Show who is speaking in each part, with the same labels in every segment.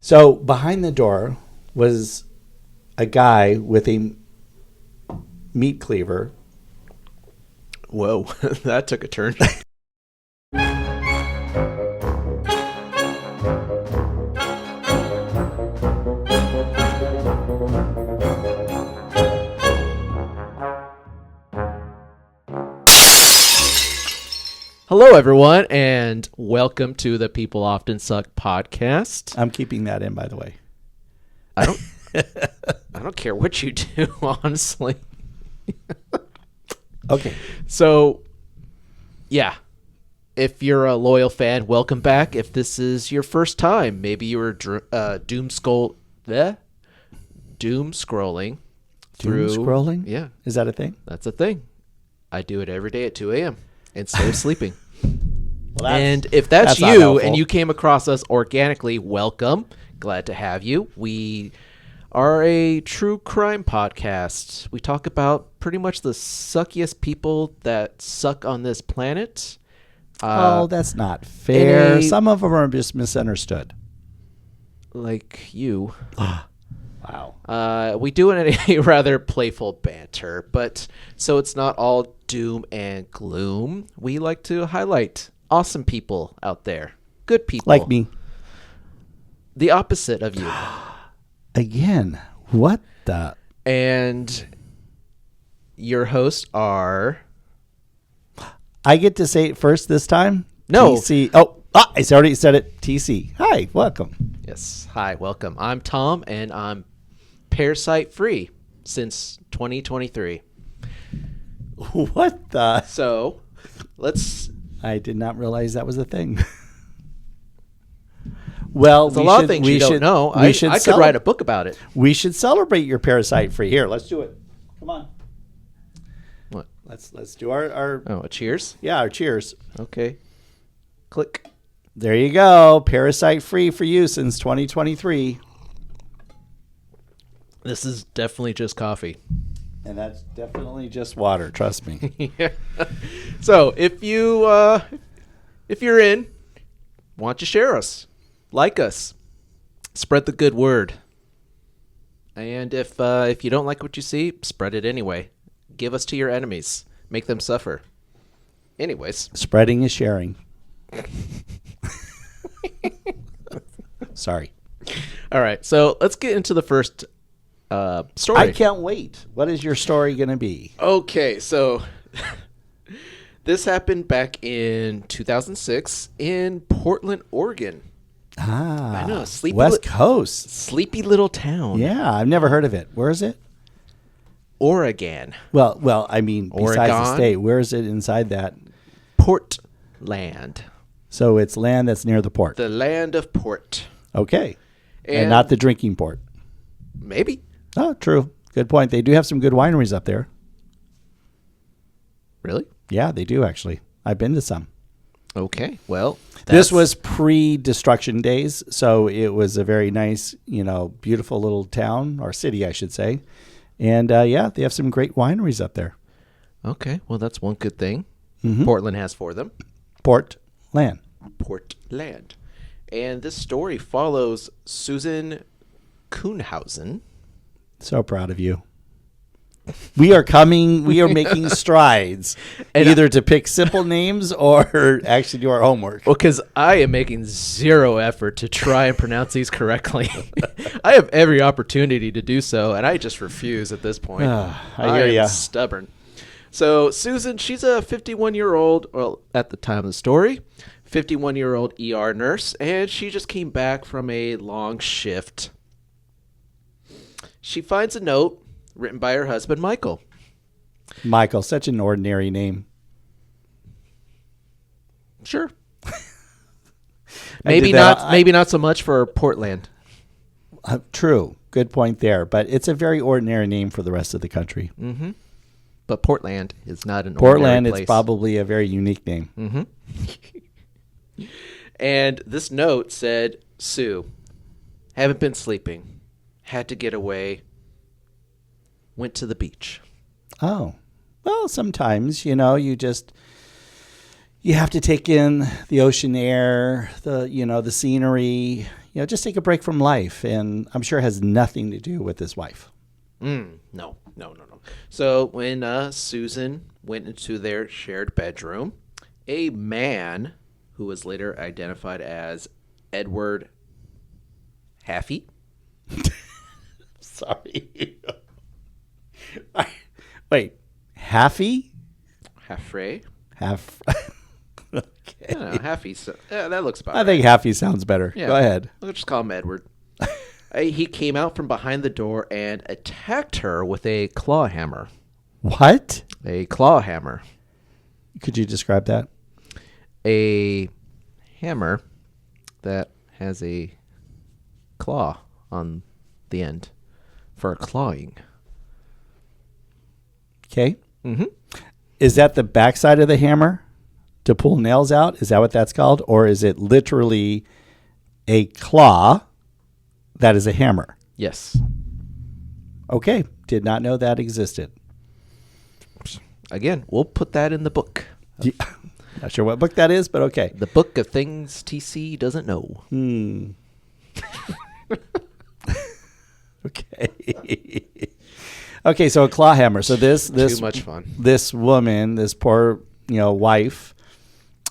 Speaker 1: So behind the door was a guy with a meat cleaver.
Speaker 2: Whoa, that took a turn. Hello, everyone, and welcome to the People Often Suck podcast.
Speaker 1: I'm keeping that in, by the way.
Speaker 2: I don't care what you do, honestly.
Speaker 1: Okay.
Speaker 2: So, yeah. If you're a loyal fan, welcome back. If this is your first time, maybe you were doom scrolling through.
Speaker 1: Doom scrolling?
Speaker 2: Yeah.
Speaker 1: Is that a thing?
Speaker 2: That's a thing. I do it every day at 2 a.m. instead of sleeping.
Speaker 1: Well,
Speaker 2: And if that's
Speaker 1: not
Speaker 2: you
Speaker 1: helpful.
Speaker 2: and you came across us organically, welcome. Glad to have you. We are a true crime podcast. We talk about pretty much the suckiest people that suck on this planet.
Speaker 1: That's not fair.
Speaker 2: a-
Speaker 1: Some of them are just misunderstood.
Speaker 2: Like you.
Speaker 1: Wow.
Speaker 2: We do it in a rather playful banter, but so it's not all doom and gloom. We like to highlight awesome people out there. Good people.
Speaker 1: Like me.
Speaker 2: The opposite of you.
Speaker 1: Again. What the?
Speaker 2: And your hosts are...
Speaker 1: I get to say it first this time?
Speaker 2: No.
Speaker 1: TC. I already said it. TC. Hi, welcome.
Speaker 2: Yes. Hi, welcome. I'm Tom, and I'm parasite-free since 2023.
Speaker 1: What the?
Speaker 2: So, let's...
Speaker 1: I did not realize that was a thing. Well,
Speaker 2: There's a lot of things you don't know. I could write a book about it.
Speaker 1: We should celebrate your parasite free. Here, let's do it. Come on.
Speaker 2: What?
Speaker 1: Let's do our
Speaker 2: Oh, a cheers?
Speaker 1: our cheers.
Speaker 2: Okay. Click.
Speaker 1: There you go. Parasite free for you since 2023.
Speaker 2: This is definitely just coffee.
Speaker 1: And that's definitely just water, trust me.
Speaker 2: Yeah. So if you're in, why don't you share us, like us, spread the good word, and if you don't like what you see, spread it anyway. Give us to your enemies, make them suffer. Anyways,
Speaker 1: Spreading is sharing. Sorry.
Speaker 2: all right. So let's get into the first story.
Speaker 1: I can't wait. What is your story going to be?
Speaker 2: Okay, so this happened back in 2006 in Portland, Oregon.
Speaker 1: Ah,
Speaker 2: I know,
Speaker 1: West Coast.
Speaker 2: Sleepy little town.
Speaker 1: Yeah, I've never heard of it. Where is it?
Speaker 2: Oregon.
Speaker 1: Well, I mean, besides the
Speaker 2: Oregon?
Speaker 1: state, where is it inside that?
Speaker 2: Portland.
Speaker 1: So it's land that's near the port.
Speaker 2: The land of port.
Speaker 1: Okay. And
Speaker 2: And-
Speaker 1: not the drinking port.
Speaker 2: Maybe.
Speaker 1: Oh, true. Good point. They do have some good wineries up there.
Speaker 2: Really?
Speaker 1: Yeah, they do actually. I've been to some.
Speaker 2: Okay. Well,
Speaker 1: This was pre-destruction days, so it was a very nice, beautiful little town, or city, I should say. And yeah, they have some great wineries up there.
Speaker 2: Okay. Well, that's one good thing
Speaker 1: Mhm.
Speaker 2: Portland has for them.
Speaker 1: Portland.
Speaker 2: Portland. And this story follows Susan Kuhnhausen.
Speaker 1: So proud of you. We are making strides,
Speaker 2: And
Speaker 1: either to pick simple names or actually do our homework.
Speaker 2: Well, because I am making zero effort to try and pronounce these correctly. I have every opportunity to do so, and I just refuse at this point.
Speaker 1: I hear
Speaker 2: am
Speaker 1: ya.
Speaker 2: Stubborn. So Susan, she's a 51-year-old, well, at the time of the story, 51-year-old ER nurse, and she just came back from a long shift. She finds a note written by her husband, Michael.
Speaker 1: Michael, such an ordinary name.
Speaker 2: Sure.
Speaker 1: I
Speaker 2: Maybe
Speaker 1: did that.
Speaker 2: not. Maybe not so much for Portland.
Speaker 1: True. Good point there. But it's a very ordinary name for the rest of the country.
Speaker 2: Mm-hmm. But Portland is not an
Speaker 1: Portland,
Speaker 2: ordinary place.
Speaker 1: it's probably a very unique name.
Speaker 2: Mm-hmm. And this note said, Sue, haven't been sleeping. Had to get away. Went to the beach.
Speaker 1: Oh. Well, sometimes, you have to take in the ocean air, the scenery, just take a break from life. And I'm sure it has nothing to do with his wife.
Speaker 2: No. So when Susan went into their shared bedroom, a man who was later identified as Edward Haffey.
Speaker 1: Sorry. Wait, Haffey?
Speaker 2: Haffrey?
Speaker 1: Half.
Speaker 2: I don't know, Haffey. So, yeah, that looks about
Speaker 1: I think Haffey sounds better.
Speaker 2: Yeah.
Speaker 1: Go ahead.
Speaker 2: Let's just call him Edward. He came out from behind the door and attacked her with a claw hammer.
Speaker 1: What?
Speaker 2: A claw hammer.
Speaker 1: Could you describe that?
Speaker 2: A hammer that has a claw on the end for clawing.
Speaker 1: Okay.
Speaker 2: Mm-hmm.
Speaker 1: Is that the backside of the hammer to pull nails out? Is that what that's called? Or is it literally a claw that is a hammer?
Speaker 2: Yes.
Speaker 1: Okay. Did not know that existed.
Speaker 2: Again, we'll put that in the book.
Speaker 1: Not sure what book that is, but okay.
Speaker 2: The book of things TC doesn't know.
Speaker 1: Okay. Okay, so a claw hammer. So this
Speaker 2: Too much fun.
Speaker 1: This woman, this poor, wife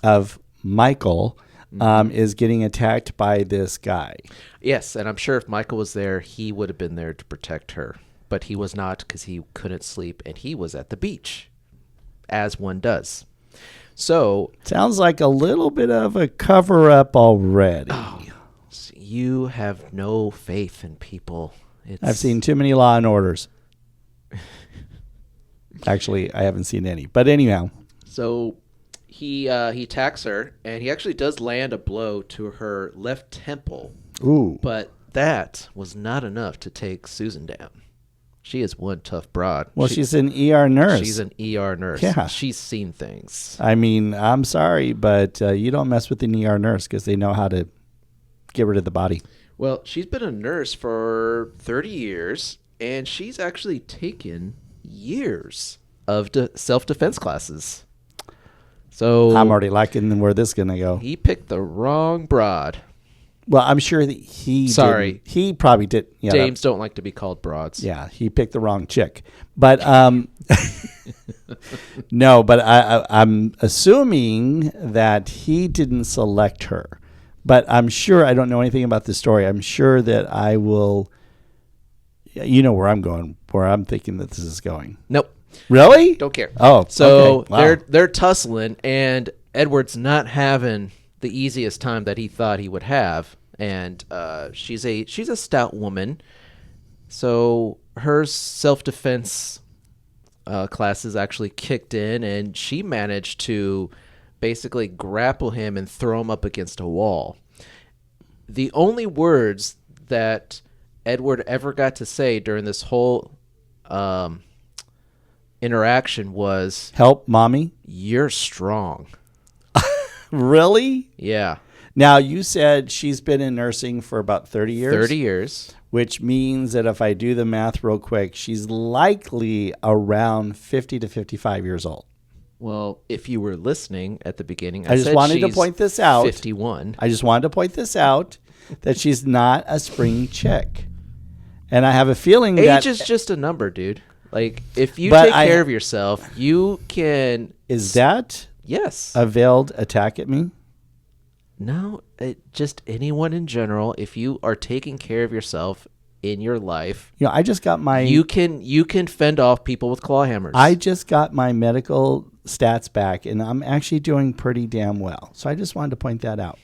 Speaker 1: of Michael, is getting attacked by this guy.
Speaker 2: Yes, and I'm sure if Michael was there, he would have been there to protect her. But he was not because he couldn't sleep, and he was at the beach, as one does. So
Speaker 1: Sounds like a little bit of a cover-up already.
Speaker 2: you have no faith in people.
Speaker 1: I've seen too many Law and Orders. Actually, I haven't seen any. But anyhow.
Speaker 2: So he attacks her, and he actually does land a blow to her left temple.
Speaker 1: Ooh.
Speaker 2: But that was not enough to take Susan down. She is one tough broad.
Speaker 1: Well, she's an ER nurse.
Speaker 2: She's an ER nurse.
Speaker 1: Yeah.
Speaker 2: She's seen things.
Speaker 1: I mean, I'm sorry, but you don't mess with an ER nurse because they know how to get rid of the body.
Speaker 2: Well, she's been a nurse for 30 years, and she's actually taken years of self-defense classes. So
Speaker 1: I'm already liking where this is going to go.
Speaker 2: he picked the wrong broad.
Speaker 1: Well, I'm sure that he
Speaker 2: Sorry.
Speaker 1: didn't. He probably did. Yeah,
Speaker 2: James don't like to be called broads.
Speaker 1: Yeah, he picked the wrong chick. But no, but I'm assuming that he didn't select her. But I'm sure I don't know anything about the story. I'm sure that I will. You know where I'm going, where I'm thinking that this is going.
Speaker 2: Nope.
Speaker 1: Really?
Speaker 2: Don't care.
Speaker 1: Oh,
Speaker 2: So
Speaker 1: okay. Wow.
Speaker 2: they're tussling, and Edward's not having the easiest time that he thought he would have. And she's a stout woman, so her self-defense classes actually kicked in, and she managed to basically grapple him and throw him up against a wall. The only words that Edward ever got to say during this whole interaction was,
Speaker 1: Help, mommy.
Speaker 2: "You're strong."
Speaker 1: Really?
Speaker 2: Yeah.
Speaker 1: Now, you said she's been in nursing for about 30 years.
Speaker 2: 30 years.
Speaker 1: Which means that if I do the math real quick, she's likely around 50 to 55 years old.
Speaker 2: Well, if you were listening at the beginning,
Speaker 1: I just
Speaker 2: said
Speaker 1: wanted to
Speaker 2: she's
Speaker 1: point this out.
Speaker 2: 51.
Speaker 1: I just wanted to point this out, that she's not a spring chick. And I have a feeling that...
Speaker 2: Age is just a number, dude. Like, if you
Speaker 1: But
Speaker 2: take care of yourself, you can...
Speaker 1: Is that
Speaker 2: Yes.
Speaker 1: a veiled attack at me?
Speaker 2: No, just anyone in general. If you are taking care of yourself in your life,
Speaker 1: I just got my...
Speaker 2: you can fend off people with claw hammers.
Speaker 1: I just got my medical stats back, and I'm actually doing pretty damn well. So I just wanted to point that out.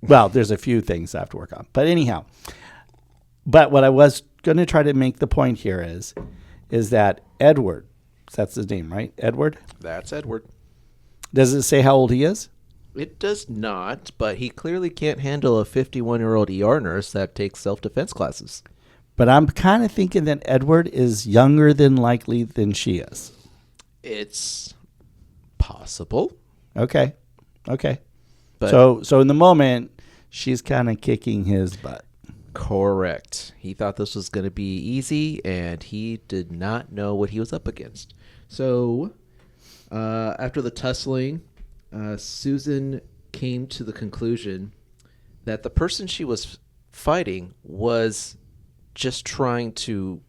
Speaker 1: Well, there's a few things I have to work on. But anyhow, but what I was going to try to make the point here is that Edward, that's his name, right? Edward?
Speaker 2: That's Edward.
Speaker 1: Does it say how old he is?
Speaker 2: It does not, but he clearly can't handle a 51-year-old ER nurse that takes self-defense classes.
Speaker 1: But I'm kind of thinking that Edward is younger than likely than she is.
Speaker 2: It's possible.
Speaker 1: Okay.
Speaker 2: But
Speaker 1: So in the moment, she's kind of kicking his butt.
Speaker 2: correct. He thought this was going to be easy, and he did not know what he was up against. So, after the tussling, Susan came to the conclusion that the person she was fighting was just trying to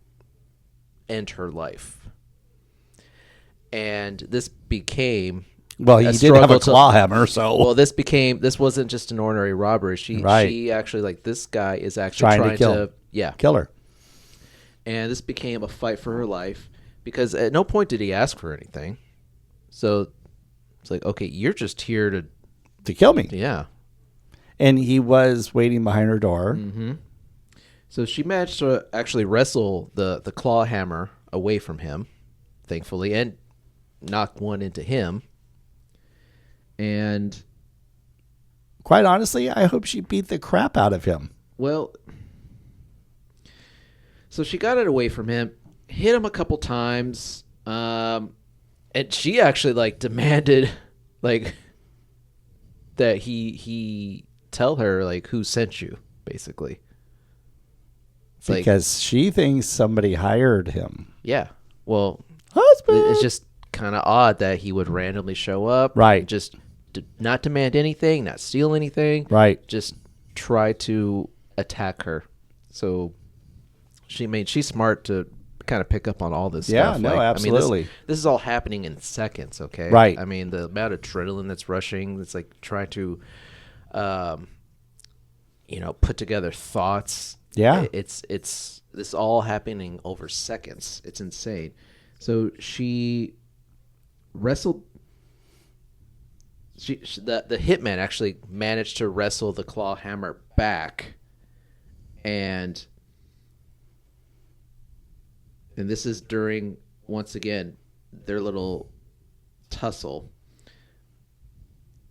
Speaker 2: end her life. And this became
Speaker 1: Well, he
Speaker 2: a
Speaker 1: did have
Speaker 2: struggle
Speaker 1: a claw hammer, so
Speaker 2: well, this wasn't just an ordinary robbery. She actually, like, this guy is actually
Speaker 1: Trying to kill.
Speaker 2: yeah.
Speaker 1: kill her.
Speaker 2: And this became a fight for her life because at no point did he ask for anything. So it's like, okay, you're just here
Speaker 1: To kill me.
Speaker 2: yeah.
Speaker 1: And he was waiting behind her door.
Speaker 2: Mm-hmm. So she managed to actually wrestle the claw hammer away from him, thankfully, and knock one into him. And
Speaker 1: Quite honestly, I hope she beat the crap out of him.
Speaker 2: well, so she got it away from him, hit him a couple times, and she actually like demanded like that he tell her like who sent you, basically. It's like,
Speaker 1: Because she thinks somebody hired him.
Speaker 2: yeah, well,
Speaker 1: Husband!
Speaker 2: it's just kind of odd that he would randomly show up,
Speaker 1: Right.
Speaker 2: Just not demand anything, not steal anything,
Speaker 1: Right.
Speaker 2: Just try to attack her. So she's smart to kind of pick up on all this
Speaker 1: Yeah,
Speaker 2: stuff.
Speaker 1: no,
Speaker 2: Like,
Speaker 1: absolutely.
Speaker 2: I mean, this is all happening in seconds, okay?
Speaker 1: Right.
Speaker 2: I mean, the amount of adrenaline that's rushing, it's like trying to, put together thoughts.
Speaker 1: Yeah.
Speaker 2: It's this all happening over seconds. It's insane. So she wrestled. The hitman actually managed to wrestle the claw hammer back, and this is during, once again, their little tussle.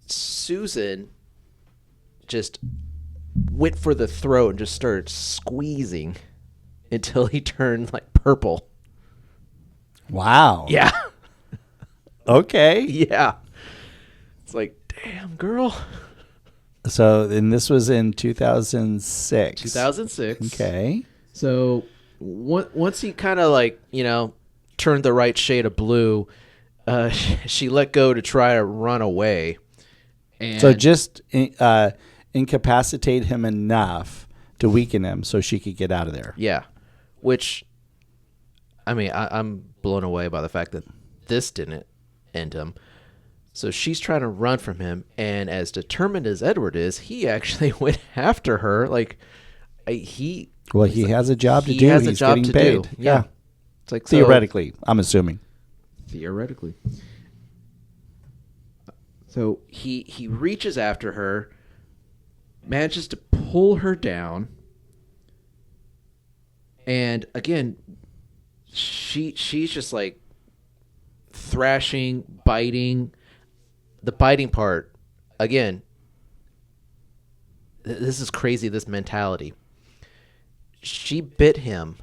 Speaker 2: Susan just went for the throat and just started squeezing until he turned like purple.
Speaker 1: Wow.
Speaker 2: Yeah.
Speaker 1: Okay.
Speaker 2: Yeah. It's like, damn, girl.
Speaker 1: So, and this was in 2006.
Speaker 2: 2006.
Speaker 1: Okay.
Speaker 2: So once he kind of like, turned the right shade of blue, she let go to try to run away. And
Speaker 1: So just incapacitate him enough to weaken him so she could get out of there.
Speaker 2: yeah, which, I mean, I'm blown away by the fact that this didn't end him. So she's trying to run from him, and as determined as Edward is, he actually went after her. Like, he
Speaker 1: has a job to
Speaker 2: he
Speaker 1: do.
Speaker 2: has a
Speaker 1: He's
Speaker 2: job
Speaker 1: getting
Speaker 2: to
Speaker 1: paid.
Speaker 2: do.
Speaker 1: Yeah.
Speaker 2: It's like,
Speaker 1: Theoretically, I'm assuming.
Speaker 2: Theoretically. So he reaches after her, manages to pull her down, and again, she's just like thrashing, biting. The biting part, again, this is crazy, this mentality. She bit him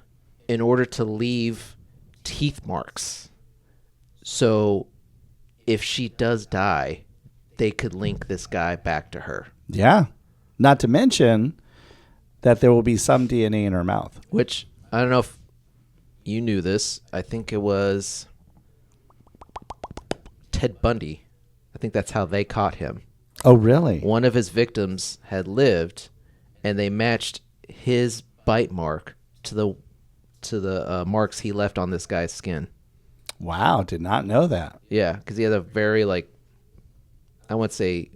Speaker 2: in order to leave teeth marks. So if she does die, they could link this guy back to her.
Speaker 1: Yeah. Not to mention that there will be some DNA in her mouth.
Speaker 2: Which, I don't know if you knew this. I think it was Ted Bundy. I think that's how they caught him.
Speaker 1: Oh, really?
Speaker 2: One of his victims had lived, and they matched his bite mark to the marks he left on this guy's skin.
Speaker 1: Wow. Did not know that.
Speaker 2: Yeah, because he had a very, like, I wouldn't say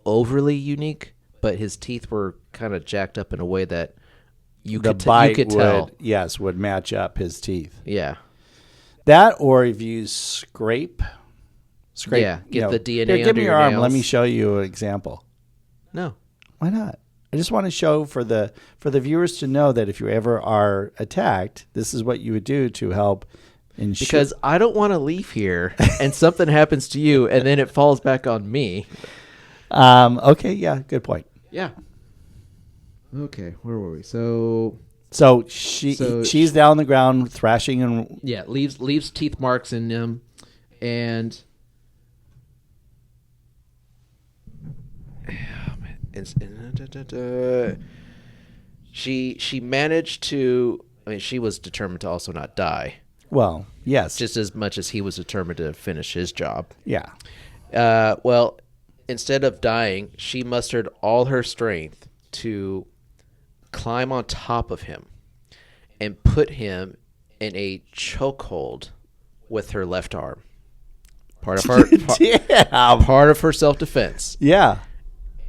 Speaker 2: overly unique, but his teeth were kind of jacked up in a way that you could tell.
Speaker 1: Yes, would match up his teeth.
Speaker 2: Yeah.
Speaker 1: That, or if you scrape.
Speaker 2: Yeah, get the DNA
Speaker 1: Here,
Speaker 2: under
Speaker 1: give me your
Speaker 2: your
Speaker 1: arm.
Speaker 2: nails.
Speaker 1: Let me show you an example.
Speaker 2: No.
Speaker 1: Why not? I just want to show for the viewers to know that if you ever are attacked, this is what you would do to help ensure.
Speaker 2: Because I don't want to leave here and something happens to you and then it falls back on me.
Speaker 1: Okay, yeah, good point.
Speaker 2: Yeah. Okay, where were we? So
Speaker 1: she's down on the ground thrashing and
Speaker 2: yeah, leaves teeth marks in him, and she managed to. I mean, she was determined to also not die,
Speaker 1: well, yes,
Speaker 2: just as much as he was determined to finish his job.
Speaker 1: yeah.
Speaker 2: Well, instead of dying, she mustered all her strength to climb on top of him and put him in a chokehold with her left arm. Part of her self-defense.
Speaker 1: Yeah.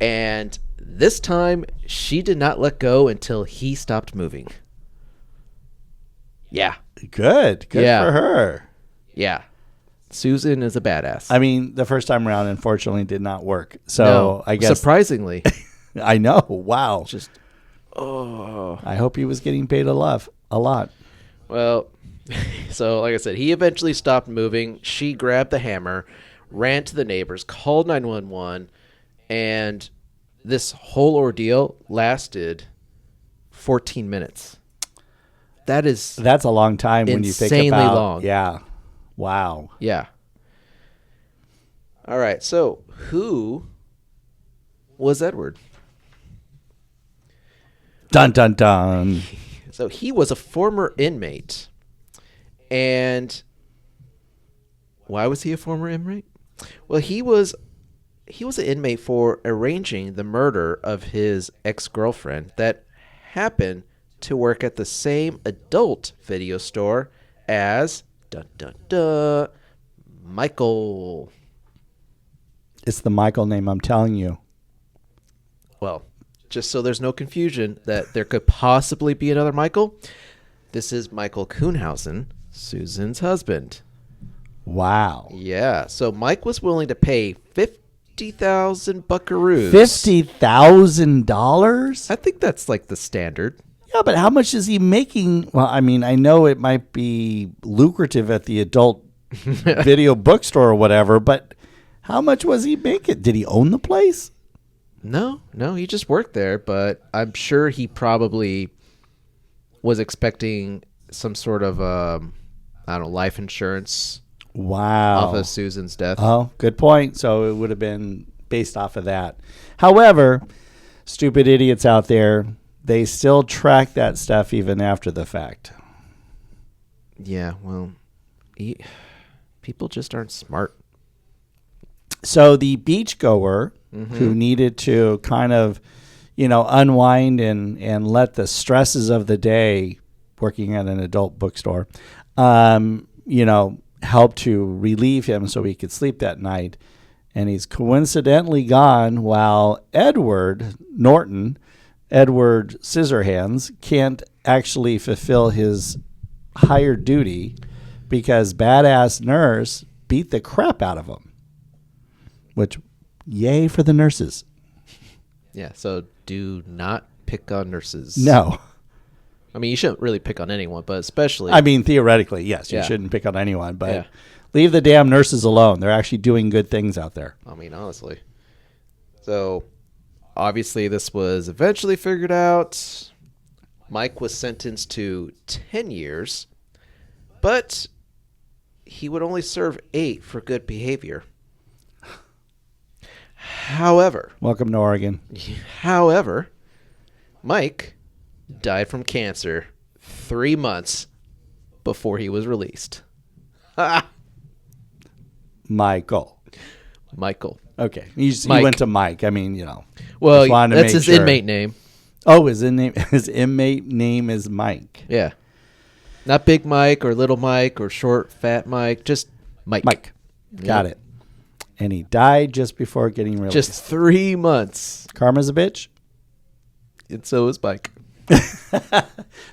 Speaker 2: And this time, she did not let go until he stopped moving. Yeah.
Speaker 1: Good for her.
Speaker 2: Yeah. Susan is a badass.
Speaker 1: I mean, the first time around, unfortunately, did not work. So
Speaker 2: No,
Speaker 1: I guess
Speaker 2: surprisingly.
Speaker 1: I know. Wow.
Speaker 2: Just, oh.
Speaker 1: I hope he was getting paid a lot.
Speaker 2: Well, so like I said, he eventually stopped moving. She grabbed the hammer, ran to the neighbors, called 911, and this whole ordeal lasted 14 minutes. That's
Speaker 1: a long time when you think
Speaker 2: insanely
Speaker 1: about.
Speaker 2: long.
Speaker 1: Yeah. Wow.
Speaker 2: Yeah. All right. So, who was Edward?
Speaker 1: Dun dun dun.
Speaker 2: So, he was a former inmate. And why was he a former inmate? Well, he was an inmate for arranging the murder of his ex-girlfriend that happened to work at the same adult video store as Michael.
Speaker 1: It's the Michael name, I'm telling you.
Speaker 2: Well, just so there's no confusion that there could possibly be another Michael, this is Michael Kuhnhausen, Susan's husband.
Speaker 1: Wow.
Speaker 2: Yeah, so Mike was willing to pay 50,000 buckaroos.
Speaker 1: $50,000?
Speaker 2: I think that's like the standard.
Speaker 1: Yeah, but how much is he making? Well, I mean, I know it might be lucrative at the adult video bookstore or whatever, but how much was he making? Did he own the place?
Speaker 2: No, he just worked there, but I'm sure he probably was expecting some sort of, life insurance
Speaker 1: Wow.
Speaker 2: off of Susan's death.
Speaker 1: Oh, good point. So it would have been based off of that. However, stupid idiots out there, they still track that stuff even after the fact.
Speaker 2: Yeah, well, people just aren't smart.
Speaker 1: So the beachgoer who needed to kind of, unwind and let the stresses of the day working at an adult bookstore, help to relieve him so he could sleep that night. And he's coincidentally gone while Edward Scissorhands can't actually fulfill his higher duty because badass nurse beat the crap out of him. Which, yay for the nurses.
Speaker 2: Yeah, so do not pick on nurses.
Speaker 1: No.
Speaker 2: I mean, you shouldn't really pick on anyone, but especially...
Speaker 1: I mean, theoretically, yes, you
Speaker 2: Yeah.
Speaker 1: shouldn't pick on anyone, but
Speaker 2: Yeah.
Speaker 1: leave the damn nurses alone. They're actually doing good things out there.
Speaker 2: I mean, honestly. So, obviously, this was eventually figured out. Mike was sentenced to 10 years, but he would only serve 8 for good behavior. However,
Speaker 1: Welcome to Oregon.
Speaker 2: Mike died from cancer 3 months before he was released.
Speaker 1: Michael.
Speaker 2: Michael.
Speaker 1: Okay. He
Speaker 2: Mike.
Speaker 1: went to Mike. I mean,
Speaker 2: Well,
Speaker 1: just wanted to
Speaker 2: that's
Speaker 1: make
Speaker 2: his
Speaker 1: sure.
Speaker 2: inmate name.
Speaker 1: Oh, his inmate name is Mike.
Speaker 2: Yeah. Not Big Mike or Little Mike or Short Fat Mike. Just Mike.
Speaker 1: Mike. Got it. And he died just before getting released.
Speaker 2: Just 3 months.
Speaker 1: Karma's a bitch.
Speaker 2: And so is Mike.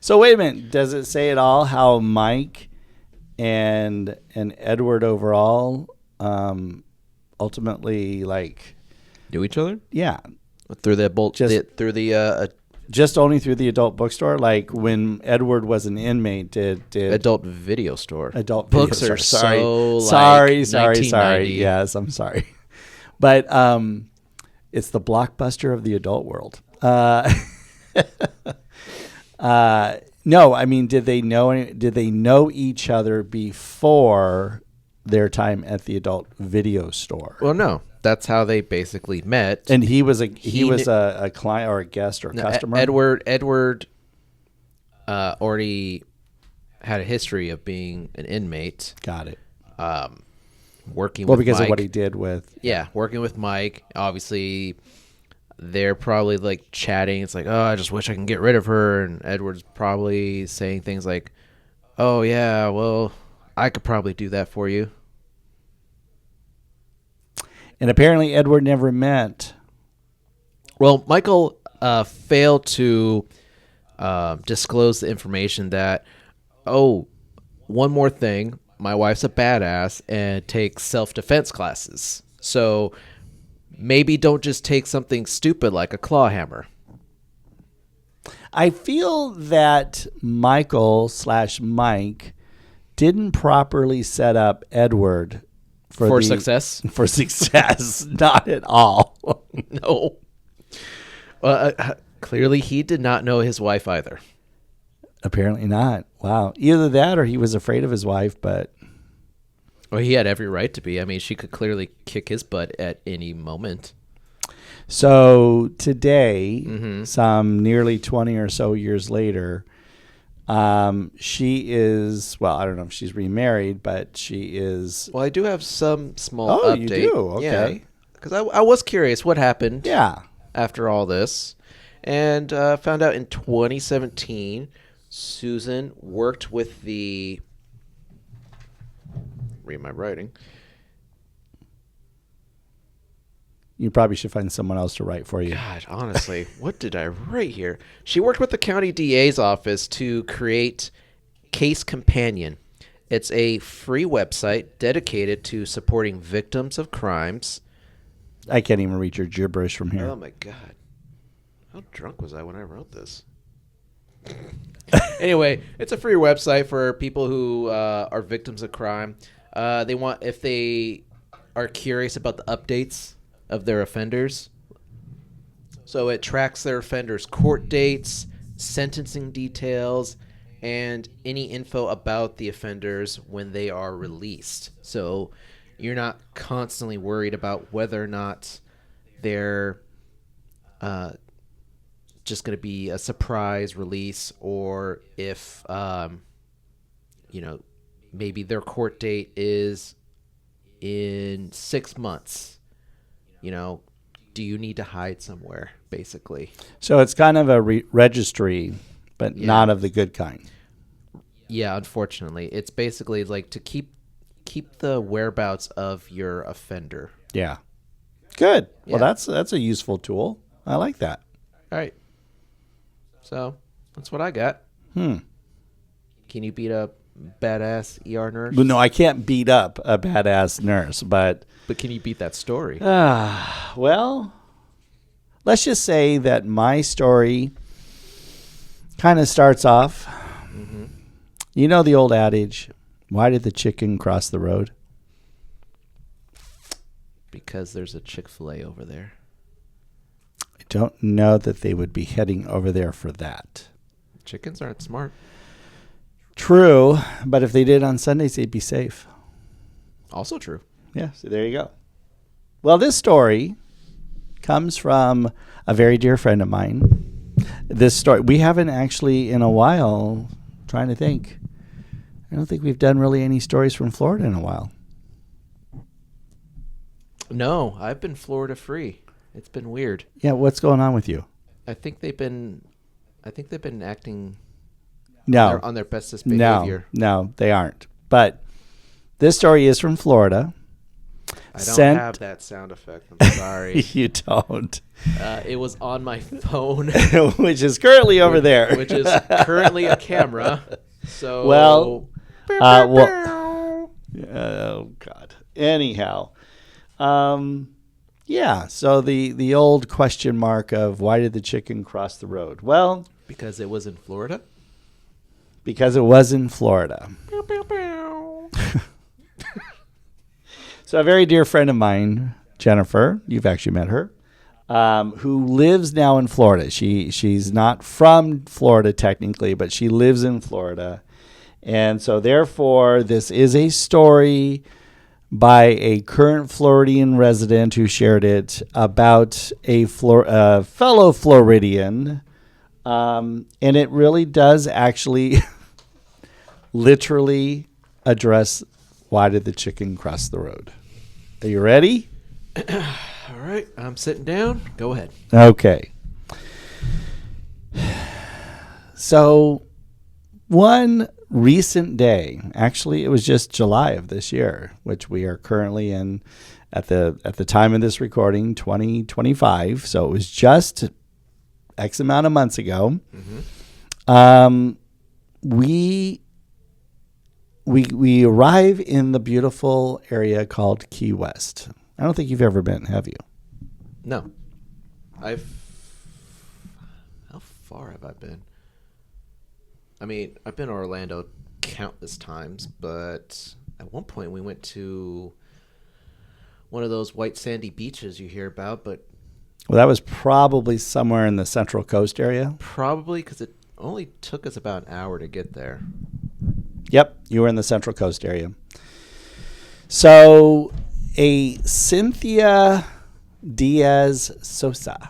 Speaker 1: So wait a minute. Does it say at all how Mike and Edward overall ultimately
Speaker 2: Do each other?
Speaker 1: yeah,
Speaker 2: Through the bolt.
Speaker 1: Just-
Speaker 2: Through the
Speaker 1: just only through the adult bookstore? Like when Edward was an inmate, did
Speaker 2: adult video store.
Speaker 1: adult
Speaker 2: Books
Speaker 1: video
Speaker 2: are
Speaker 1: store.
Speaker 2: so
Speaker 1: sorry,
Speaker 2: like
Speaker 1: sorry.
Speaker 2: 1990.
Speaker 1: Yes, I'm sorry, but it's the Blockbuster of the adult world. No, I mean, did they know each other before their time at the adult video store?
Speaker 2: Well, no. That's how they basically met.
Speaker 1: And he was a
Speaker 2: kn-
Speaker 1: a client or a guest or a
Speaker 2: No,
Speaker 1: customer.
Speaker 2: Edward already had a history of being an inmate.
Speaker 1: Got it.
Speaker 2: working
Speaker 1: Well,
Speaker 2: with
Speaker 1: because
Speaker 2: Mike.
Speaker 1: of what he did with.
Speaker 2: Yeah, working with Mike. Obviously, they're probably like chatting. It's like, oh, I just wish I can get rid of her. And Edward's probably saying things like, oh, yeah, well, I could probably do that for you.
Speaker 1: And apparently Edward never met.
Speaker 2: Well, Michael failed to disclose the information that, oh, one more thing, my wife's a badass and takes self-defense classes. So maybe don't just take something stupid like a claw hammer.
Speaker 1: I feel that Michael/Mike didn't properly set up Edward
Speaker 2: For success?
Speaker 1: For success, not at all.
Speaker 2: No. Clearly, he did not know his wife either.
Speaker 1: Apparently not. Wow. Either that or he was afraid of his wife, but
Speaker 2: Well, he had every right to be. I mean, she could clearly kick his butt at any moment.
Speaker 1: so today, some nearly 20 or so years later, she is, well, I don't know if she's remarried, but she is.
Speaker 2: Well, I do have some small
Speaker 1: Oh,
Speaker 2: update.
Speaker 1: you do? Okay.
Speaker 2: Because I was curious what happened
Speaker 1: Yeah.
Speaker 2: after all this. And found out in 2017, Susan worked with the... Read my writing.
Speaker 1: You probably should find someone else to write for you.
Speaker 2: God, honestly, what did I write here? She worked with the county DA's office to create Case Companion. It's a free website dedicated to supporting victims of crimes.
Speaker 1: I can't even read your gibberish from here.
Speaker 2: Oh my God. How drunk was I when I wrote this? Anyway, it's a free website for people who are victims of crime. They want, if they are curious about the updates of their offenders. So it tracks their offenders' court dates, sentencing details, and any info about the offenders when they are released. So you're not constantly worried about whether or not they're just going to be a surprise release, or if maybe their court date is in 6 months. Do you need to hide somewhere, basically?
Speaker 1: So it's kind of a registry, but
Speaker 2: Yeah.
Speaker 1: not of the good kind.
Speaker 2: Yeah, unfortunately, it's basically like to keep the whereabouts of your offender.
Speaker 1: Yeah. Good. Well,
Speaker 2: Yeah.
Speaker 1: that's a useful tool. I like that.
Speaker 2: All right. So that's what I got. Can you beat a badass ER nurse?
Speaker 1: Well, no, I can't beat up a badass nurse, but
Speaker 2: But can you beat that story?
Speaker 1: well, let's just say that my story kind of starts off. You know the old adage, why did the chicken cross the road?
Speaker 2: Because there's a Chick-fil-A over there.
Speaker 1: I don't know that they would be heading over there for that.
Speaker 2: Chickens aren't smart.
Speaker 1: True, but if they did on Sundays, they'd be safe.
Speaker 2: Also true.
Speaker 1: Yeah, so there you go. Well, this story comes from a very dear friend of mine. This story, we haven't actually in a while, trying to think. I don't think we've done really any stories from Florida in a while.
Speaker 2: No, I've been Florida free. It's been weird.
Speaker 1: Yeah, what's going on with you?
Speaker 2: I think they've been acting
Speaker 1: No,
Speaker 2: on their bestest
Speaker 1: no,
Speaker 2: behavior.
Speaker 1: no, they aren't. But this story is from Florida.
Speaker 2: I don't have that sound effect. I'm sorry.
Speaker 1: You don't.
Speaker 2: It was on my phone,
Speaker 1: Which is currently over there.
Speaker 2: which is currently a camera. So
Speaker 1: Well, oh God. Anyhow, yeah. So the old question mark of why did the chicken cross the road? Well,
Speaker 2: because it was in Florida.
Speaker 1: because it was in Florida. So a very dear friend of mine, Jennifer, you've actually met her, who lives now in Florida. She's not from Florida technically, but she lives in Florida. And so therefore, this is a story by a current Floridian resident who shared it about a fellow Floridian. And it really does actually literally address Why did the chicken cross the road? Are you ready?
Speaker 2: All right, I'm sitting down. Go ahead.
Speaker 1: Okay. So, one recent day, actually, it was just July of this year, which we are currently in at the time of this recording, 2025. So it was just X amount of months ago. We arrive in the beautiful area called Key West. I don't think you've ever been, have you?
Speaker 2: No. How far have I been? I mean, I've been to Orlando countless times, but at one point we went to one of those white sandy beaches you hear about, but
Speaker 1: Well, that was probably somewhere in the Central Coast area.
Speaker 2: probably because it only took us about an hour to get there.
Speaker 1: Yep, you were in the Central Coast area. So, a Cynthia Diaz Sosa.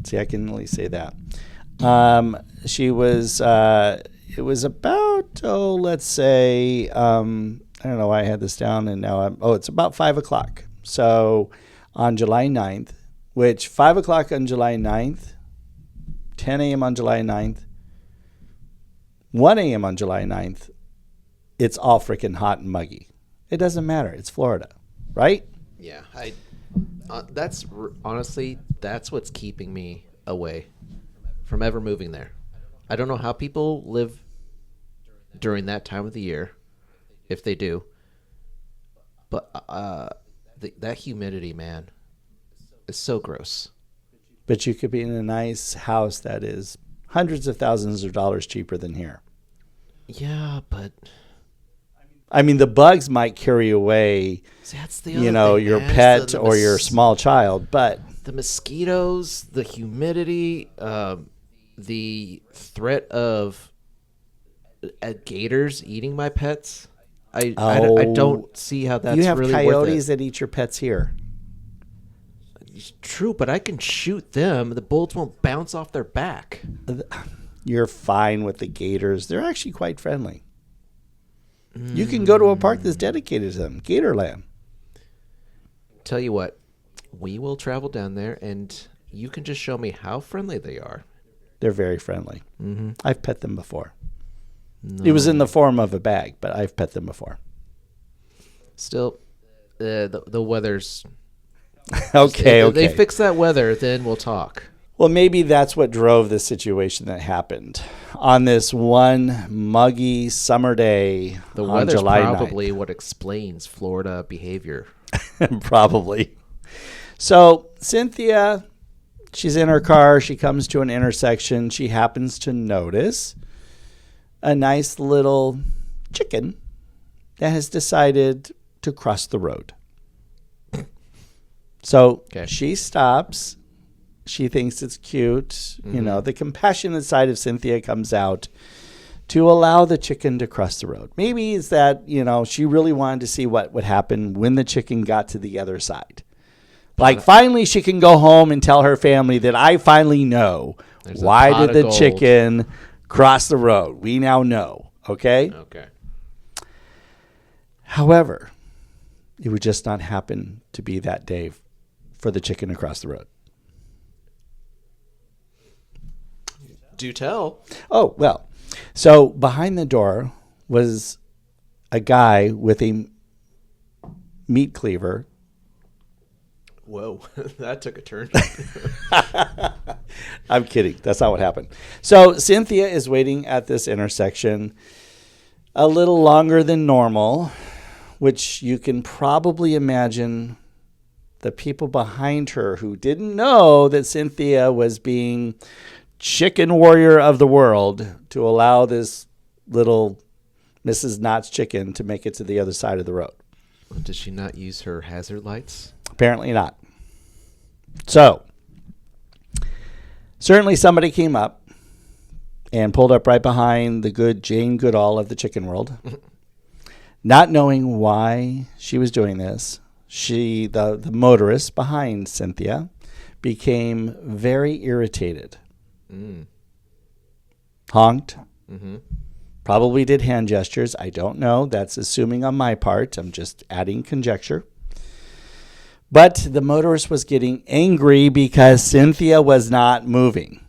Speaker 1: See, I can only say that. She was, it was about, let's say, I don't know why I had this down and now it's about 5 o'clock. So on July 9th, which 5 o'clock on July 9th, 10 a.m. on July 9th, 1 a.m. on July 9th, it's all freaking hot and muggy. It doesn't matter. It's Florida, right?
Speaker 2: Yeah, honestly, that's what's keeping me away from ever moving there. I don't know how people live during that time of the year, if they do. But that humidity, man, is so gross.
Speaker 1: But you could be in a nice house that is hundreds of thousands of dollars cheaper than here.
Speaker 2: Yeah, but
Speaker 1: I mean, the bugs might carry away,
Speaker 2: see, that's the other thing,
Speaker 1: your
Speaker 2: man.
Speaker 1: pet
Speaker 2: The
Speaker 1: or your small child, but
Speaker 2: the mosquitoes, the humidity, the threat of gators eating my pets. I don't see how that's
Speaker 1: you have
Speaker 2: really
Speaker 1: coyotes
Speaker 2: worth it.
Speaker 1: that eat your pets here.
Speaker 2: True, but I can shoot them. The bullets won't bounce off their back.
Speaker 1: You're fine with the gators. They're actually quite friendly. You can go to a park that's dedicated to them, Gatorland.
Speaker 2: Tell you what, we will travel down there, and you can just show me how friendly they are.
Speaker 1: They're very friendly.
Speaker 2: Mm-hmm.
Speaker 1: I've pet them before.
Speaker 2: No.
Speaker 1: It was in the form of a bag, but I've pet them before.
Speaker 2: Still, the weather's
Speaker 1: Okay.
Speaker 2: If they fix that weather, then we'll talk.
Speaker 1: Well, maybe that's what drove the situation that happened on this one muggy summer day
Speaker 2: The
Speaker 1: on
Speaker 2: weather's
Speaker 1: July 9th.
Speaker 2: probably what explains Florida behavior.
Speaker 1: Probably. So Cynthia, she's in her car. She comes to an intersection. She happens to notice a nice little chicken that has decided to cross the road. So she stops. She thinks it's cute.
Speaker 2: Mm-hmm.
Speaker 1: The compassionate side of Cynthia comes out to allow the chicken to cross the road. Maybe it's that, she really wanted to see what would happen when the chicken got to the other side. Like, finally she can go home and tell her family that I finally know why did the chicken cross the road. We now know, okay?
Speaker 2: Okay.
Speaker 1: However, it would just not happen to be that day for the chicken to cross the road.
Speaker 2: Do tell.
Speaker 1: Oh, well. So behind the door was a guy with a meat cleaver.
Speaker 2: Whoa, that took a turn.
Speaker 1: I'm kidding. That's not what happened. So Cynthia is waiting at this intersection a little longer than normal, which you can probably imagine the people behind her who didn't know that Cynthia was being chicken warrior of the world to allow this little Mrs. Knott's chicken to make it to the other side of the road.
Speaker 2: Did she not use her hazard lights?
Speaker 1: Apparently not. So, certainly somebody came up and pulled up right behind the good Jane Goodall of the chicken world. Not knowing why she was doing this, the motorist behind Cynthia became very irritated. Honked.
Speaker 2: Mm-hmm.
Speaker 1: probably did hand gestures. I don't know. That's assuming on my part. I'm just adding conjecture. But the motorist was getting angry because Cynthia was not moving.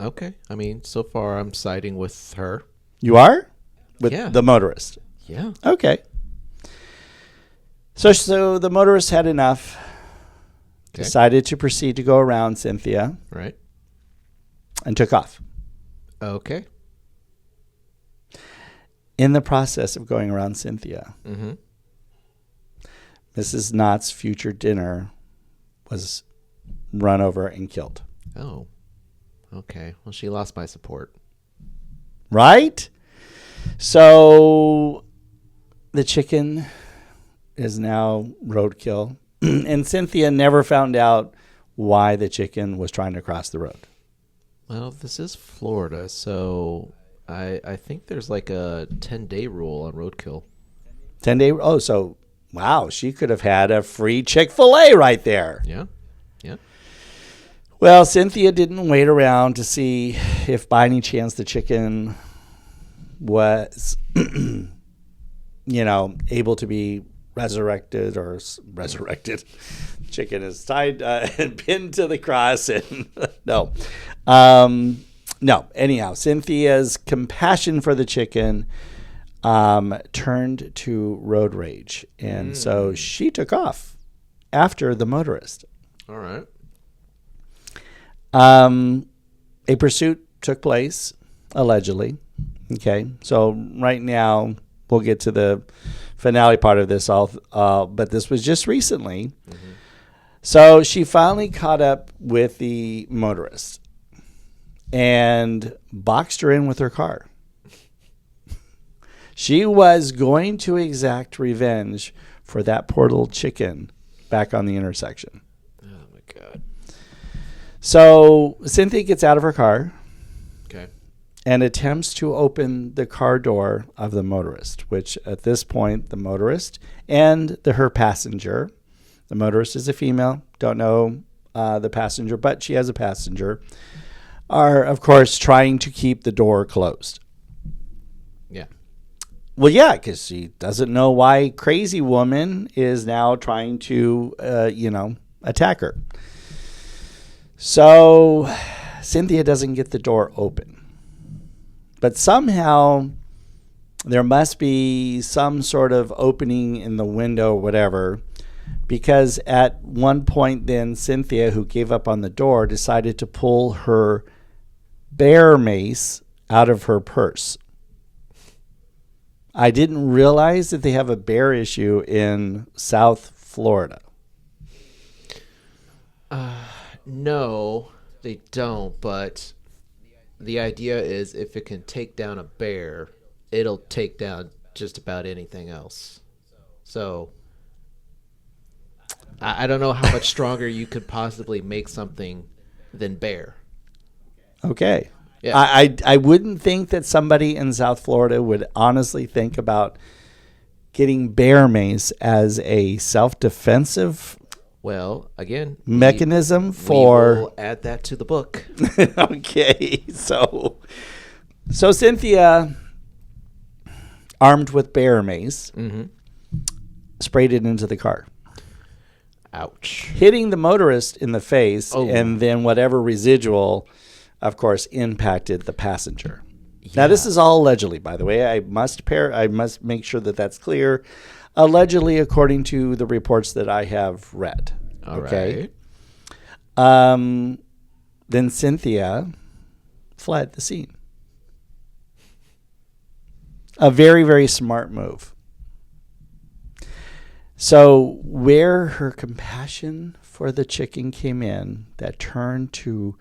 Speaker 2: Okay. I mean, so far I'm siding with her.
Speaker 1: You are? With
Speaker 2: Yeah.
Speaker 1: the motorist.
Speaker 2: Yeah.
Speaker 1: Okay. So the motorist had enough,
Speaker 2: Okay.
Speaker 1: decided to proceed to go around Cynthia,
Speaker 2: Right.
Speaker 1: and took off.
Speaker 2: Okay.
Speaker 1: In the process of going around Cynthia,
Speaker 2: Mm-hmm.
Speaker 1: Mrs. Knott's future dinner was run over and killed.
Speaker 2: Oh. Okay. Well, she lost my support.
Speaker 1: Right? So the chicken is now roadkill. And Cynthia never found out why the chicken was trying to cross the road.
Speaker 2: Well, this is Florida, so I think there's like a 10-day rule on roadkill.
Speaker 1: 10-day. Oh, so wow, she could have had a free Chick-fil-A right there.
Speaker 2: Yeah. Yeah.
Speaker 1: Well, Cynthia didn't wait around to see if by any chance the chicken was, able to be resurrected or resurrected. Chicken is tied and pinned to the cross. And no. No. Anyhow, Cynthia's compassion for the chicken turned to road rage. And so she took off after the motorist.
Speaker 2: All right.
Speaker 1: A pursuit took place, allegedly. Okay, so right now we'll get to the finale part of this, but this was just recently. Mm-hmm. So she finally caught up with the motorist and boxed her in with her car. She was going to exact revenge for that poor little chicken back on the intersection.
Speaker 2: Oh, my God.
Speaker 1: So Cynthia gets out of her car.
Speaker 2: Okay.
Speaker 1: And attempts to open the car door of the motorist, which at this point, the motorist and her passenger, the motorist is a female, don't know the passenger, but she has a passenger, are, of course, trying to keep the door closed.
Speaker 2: Yeah.
Speaker 1: Well, yeah, because she doesn't know why crazy woman is now trying to, attack her. So Cynthia doesn't get the door open. But somehow there must be some sort of opening in the window or whatever, because at one point then Cynthia, who gave up on the door, decided to pull her bear mace out of her purse. I didn't realize that they have a bear issue in South Florida.
Speaker 2: No, they don't, but the idea is if it can take down a bear, it'll take down just about anything else. So I don't know how much stronger you could possibly make something than bear.
Speaker 1: Okay.
Speaker 2: Yeah.
Speaker 1: I wouldn't think that somebody in South Florida would honestly think about getting bear mace as a self-defensive
Speaker 2: Well, again,
Speaker 1: mechanism
Speaker 2: we
Speaker 1: for...
Speaker 2: will add that to the book.
Speaker 1: Okay, so Cynthia, armed with bear mace, sprayed it into the car,
Speaker 2: Ouch.
Speaker 1: hitting the motorist in the face,
Speaker 2: Oh.
Speaker 1: and then whatever residual, of course, impacted the passenger. Now, this is all allegedly, by the way. I must make sure that that's clear. Allegedly, according to the reports that I have read.
Speaker 2: All
Speaker 1: Okay.
Speaker 2: right.
Speaker 1: Then Cynthia fled the scene. A very, very smart move. So where her compassion for the chicken came in, that turned to,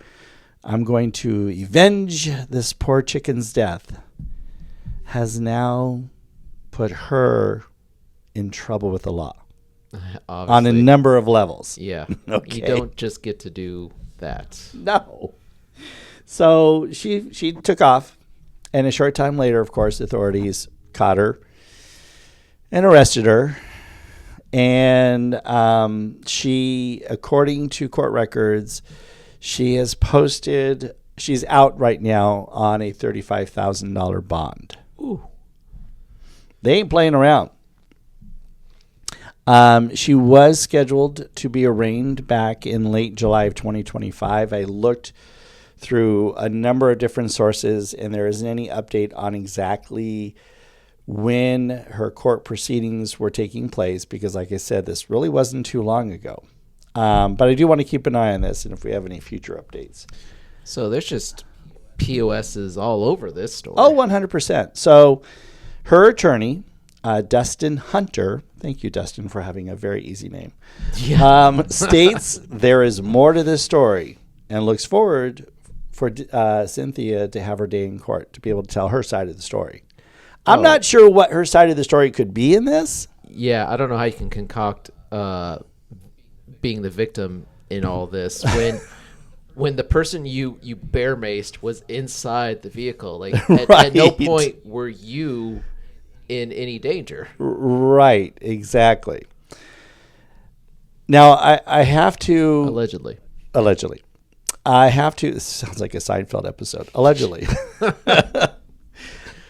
Speaker 1: I'm going to avenge this poor chicken's death, has now put her in trouble with the law on a
Speaker 2: Obviously.
Speaker 1: number of levels.
Speaker 2: Yeah.
Speaker 1: Okay.
Speaker 2: You don't just get to do that.
Speaker 1: No. So she took off, and a short time later, of course, authorities caught her and arrested her. And she, according to court records, she has posted she's out right now on a $35,000 bond.
Speaker 2: Ooh.
Speaker 1: They ain't playing around. She was scheduled to be arraigned back in late July of 2025. I looked through a number of different sources, and there isn't any update on exactly when her court proceedings were taking place because, like I said, this really wasn't too long ago. But I do want to keep an eye on this, and if we have any future updates.
Speaker 2: So there's just POSs all over this story.
Speaker 1: Oh, 100%. So her attorney, Dustin Hunter, thank you, Dustin, for having a very easy name, states there is more to this story and looks forward for Cynthia to have her day in court to be able to tell her side of the story. I'm not sure what her side of the story could be in this.
Speaker 2: Yeah, I don't know how you can concoct being the victim in all this when the person you bear maced was inside the vehicle. Like at no point were you in any danger.
Speaker 1: Right, exactly. Now I have to
Speaker 2: Allegedly.
Speaker 1: I have to. This sounds like a Seinfeld episode. Allegedly.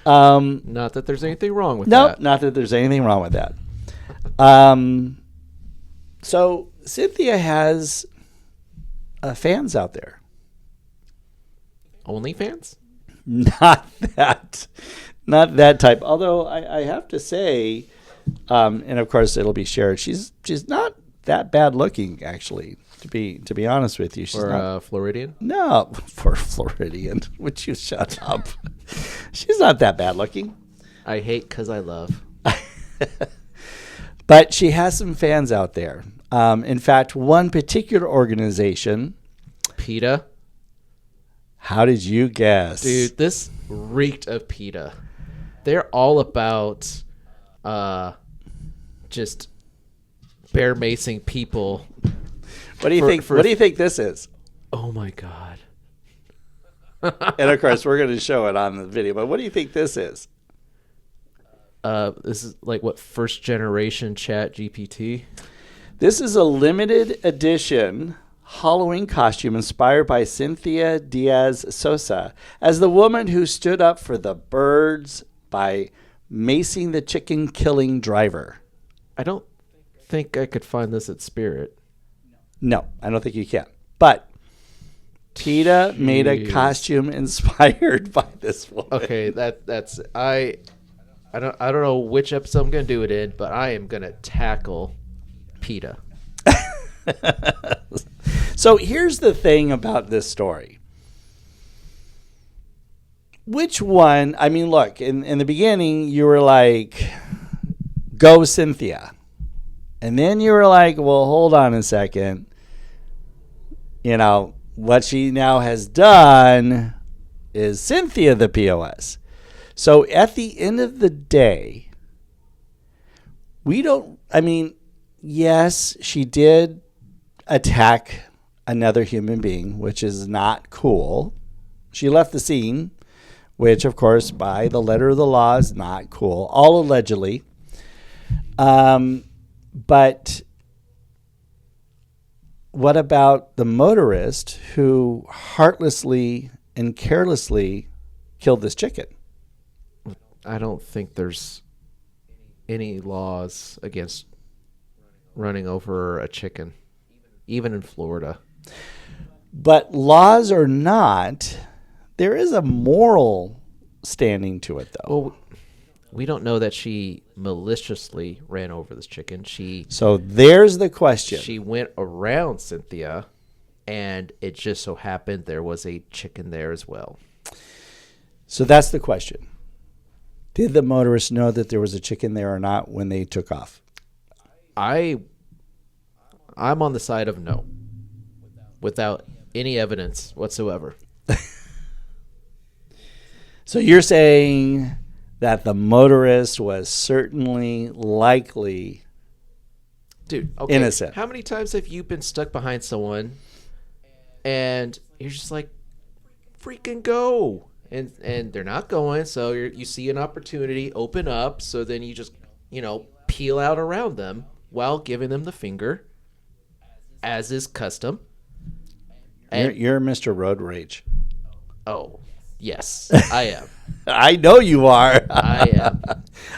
Speaker 2: Not that there's anything wrong with that.
Speaker 1: Nope, not that there's anything wrong with that. So Cynthia has fans out there.
Speaker 2: OnlyFans?
Speaker 1: Not that type. Although I have to say, and of course it'll be shared. She's not that bad looking, actually. To be honest with you, she's
Speaker 2: not Floridian.
Speaker 1: No, for Floridian. Would you shut up? She's not that bad looking.
Speaker 2: I hate 'cause I love.
Speaker 1: But she has some fans out there. In fact, one particular organization.
Speaker 2: PETA.
Speaker 1: How did you guess?
Speaker 2: Dude, this reeked of PETA. They're all about just bear macing people.
Speaker 1: What do you think? What do you think this is?
Speaker 2: Oh my God.
Speaker 1: And of course, we're going to show it on the video. But what do you think this is?
Speaker 2: This is like what, first generation Chat GPT?
Speaker 1: This is a limited edition Halloween costume inspired by Cynthia Diaz Sosa as the woman who stood up for the birds by macing the chicken killing driver.
Speaker 2: I don't think I could find this at Spirit.
Speaker 1: No, I don't think you can. But PETA made a costume inspired by this woman.
Speaker 2: Okay, that's I don't know which episode I'm gonna do it in, but I am gonna tackle PETA.
Speaker 1: So here's the thing about this story. Which one? I mean, look, in the beginning, you were like, go Cynthia. And then you were like, well, hold on a second. You know, what she now has done is Cynthia the POS. So at the end of the day, yes, she did attack another human being, which is not cool. She left the scene, which, of course, by the letter of the law is not cool, all allegedly. But what about the motorist who heartlessly and carelessly killed this chicken?
Speaker 2: I don't think there's any laws against running over a chicken, even in Florida.
Speaker 1: But laws or not, there is a moral standing to it, though.
Speaker 2: Well, we don't know that she maliciously ran over this chicken.
Speaker 1: So there's the question.
Speaker 2: She went around Cynthia, and it just so happened there was a chicken there as well.
Speaker 1: So that's the question. Did the motorist know that there was a chicken there or not when they took off?
Speaker 2: I'm on the side of no, without any evidence whatsoever.
Speaker 1: So you're saying that the motorist was certainly likely innocent.
Speaker 2: How many times have you been stuck behind someone and you're just like, freaking go, and they're not going, so you see an opportunity open up, so then you just peel out around them while giving them the finger, as is custom.
Speaker 1: And you're Mr. Road Rage.
Speaker 2: Oh, yes, I am.
Speaker 1: I know you are.
Speaker 2: I am.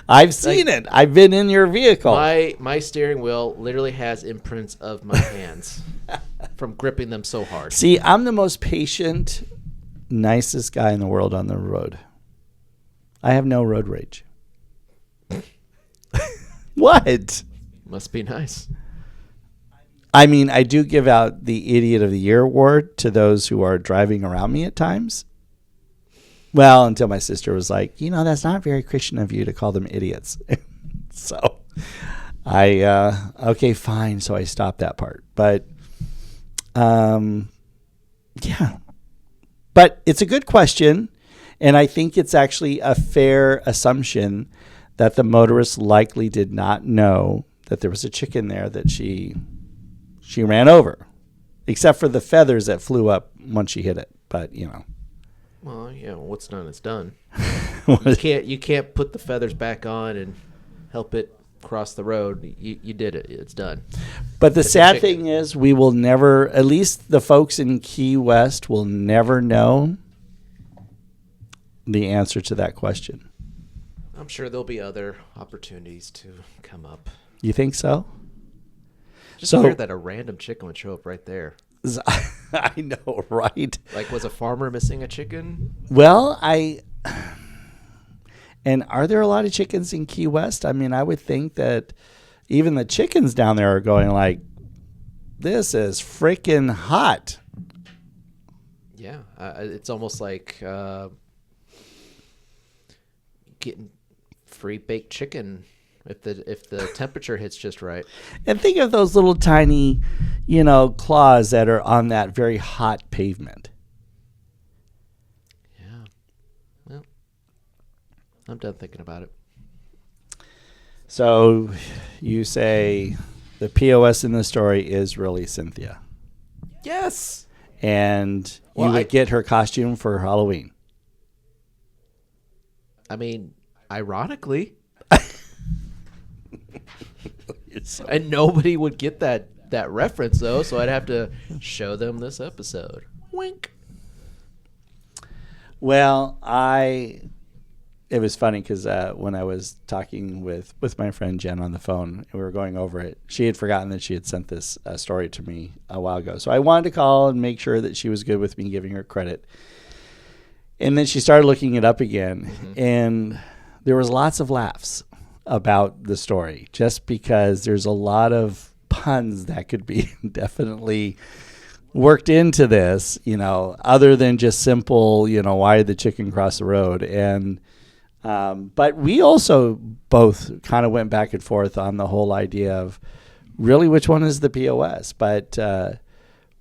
Speaker 1: I've seen it. I've been in your vehicle.
Speaker 2: My steering wheel literally has imprints of my hands from gripping them so hard.
Speaker 1: See, I'm the most patient, nicest guy in the world on the road. I have no road rage. What?
Speaker 2: Must be nice.
Speaker 1: I mean, I do give out the Idiot of the Year award to those who are driving around me at times. Well, until my sister was like, that's not very Christian of you to call them idiots. So okay, fine. So I stopped that part. But, yeah. But it's a good question. And I think it's actually a fair assumption that the motorist likely did not know that there was a chicken there that she ran over, except for the feathers that flew up once she hit it. But,
Speaker 2: Well, what's done is done. You can't put the feathers back on and help it cross the road. You did it. It's done.
Speaker 1: But the sad thing is we will never, at least the folks in Key West will never know the answer to that question.
Speaker 2: I'm sure there'll be other opportunities to come up.
Speaker 1: You think so?
Speaker 2: Just weird that a random chicken would show up right there.
Speaker 1: I know, right?
Speaker 2: Like, was a farmer missing a chicken?
Speaker 1: Well, and are there a lot of chickens in Key West? I mean, I would think that even the chickens down there are going like, this is freaking hot.
Speaker 2: Yeah, it's almost like getting free baked chicken if the temperature hits just right.
Speaker 1: And think of those little tiny, claws that are on that very hot pavement.
Speaker 2: Yeah. Well, I'm done thinking about it.
Speaker 1: So you say the POS in the story is really Cynthia.
Speaker 2: Yes.
Speaker 1: And you would get her costume for Halloween.
Speaker 2: I mean, ironically. And nobody would get that reference, though, so I'd have to show them this episode. Wink.
Speaker 1: Well, it was funny because when I was talking with my friend Jen on the phone, and we were going over it, she had forgotten that she had sent this story to me a while ago. So I wanted to call and make sure that she was good with me giving her credit. And then she started looking it up again, and there was lots of laughs about the story, just because there's a lot of puns that could be definitely worked into this, other than just simple, why did the chicken cross the road? And but we also both kind of went back and forth on the whole idea of really which one is the POS. But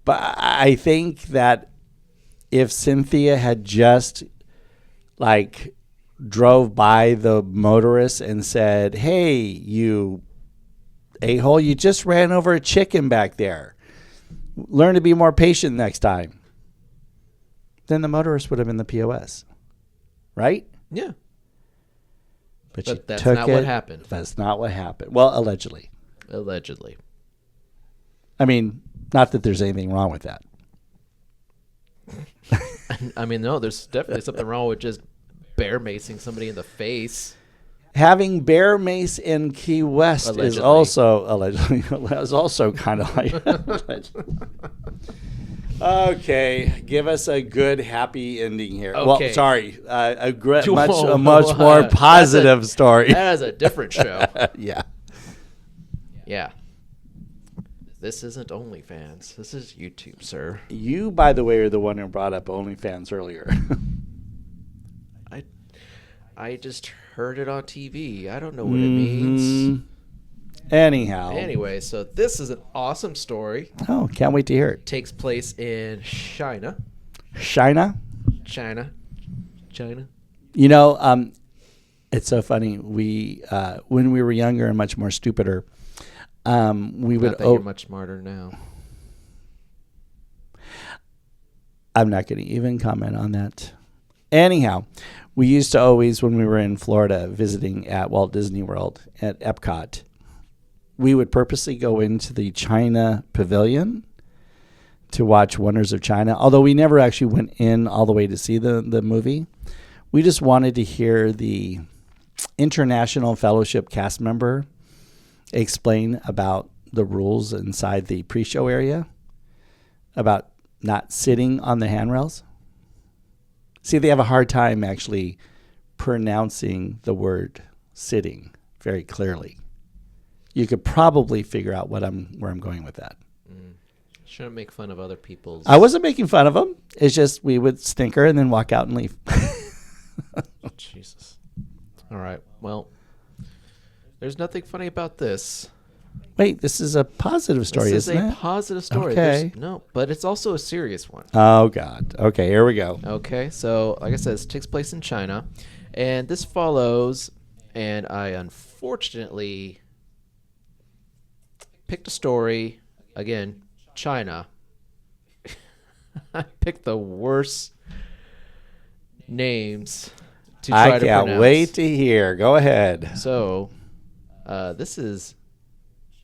Speaker 1: I think that if Cynthia had just drove by the motorist and said, hey, you a-hole, you just ran over a chicken back there. Learn to be more patient next time. Then the motorist would have been the POS. Right?
Speaker 2: Yeah.
Speaker 1: But
Speaker 2: that's not what happened.
Speaker 1: That's not what happened. Well, allegedly.
Speaker 2: Allegedly.
Speaker 1: I mean, not that there's anything wrong with that.
Speaker 2: I mean, no, there's definitely something wrong with just bear macing somebody in the face.
Speaker 1: Having bear mace in Key West is also allegedly is also kind of like okay. Give us a good happy ending here.
Speaker 2: Okay.
Speaker 1: Well, sorry, a much more positive story.
Speaker 2: That is a different show.
Speaker 1: Yeah.
Speaker 2: Yeah. This isn't OnlyFans. This is YouTube, sir.
Speaker 1: You, by the way, are the one who brought up OnlyFans earlier.
Speaker 2: I just heard it on TV. I don't know what it means.
Speaker 1: Anyhow.
Speaker 2: Anyway, so this is an awesome story.
Speaker 1: Oh, can't wait to hear it.
Speaker 2: Takes place in China.
Speaker 1: China?
Speaker 2: China.
Speaker 1: It's so funny. We when we were younger and much more stupider, we would.
Speaker 2: You're much smarter now.
Speaker 1: I'm not going to even comment on that. Anyhow, we used to always, when we were in Florida visiting at Walt Disney World at Epcot, we would purposely go into the China Pavilion to watch Wonders of China, although we never actually went in all the way to see the movie. We just wanted to hear the International Fellowship cast member explain about the rules inside the pre-show area, about not sitting on the handrails. See, they have a hard time actually pronouncing the word sitting very clearly. You could probably figure out where I'm going with that.
Speaker 2: Shouldn't make fun of other people's.
Speaker 1: I wasn't making fun of them. It's just we would stinker and then walk out and leave.
Speaker 2: Jesus. All right. Well, there's nothing funny about this.
Speaker 1: Wait, this is a positive story,
Speaker 2: This is
Speaker 1: isn't
Speaker 2: a
Speaker 1: it?
Speaker 2: positive story.
Speaker 1: Okay.
Speaker 2: No, but it's also a serious one.
Speaker 1: Oh, God. Okay, here we go.
Speaker 2: Okay, so like I said, this takes place in China, and this follows, and I unfortunately picked a story, again, China. I picked the worst names to try
Speaker 1: I
Speaker 2: to
Speaker 1: can't
Speaker 2: pronounce.
Speaker 1: wait to hear. Go ahead.
Speaker 2: So, this is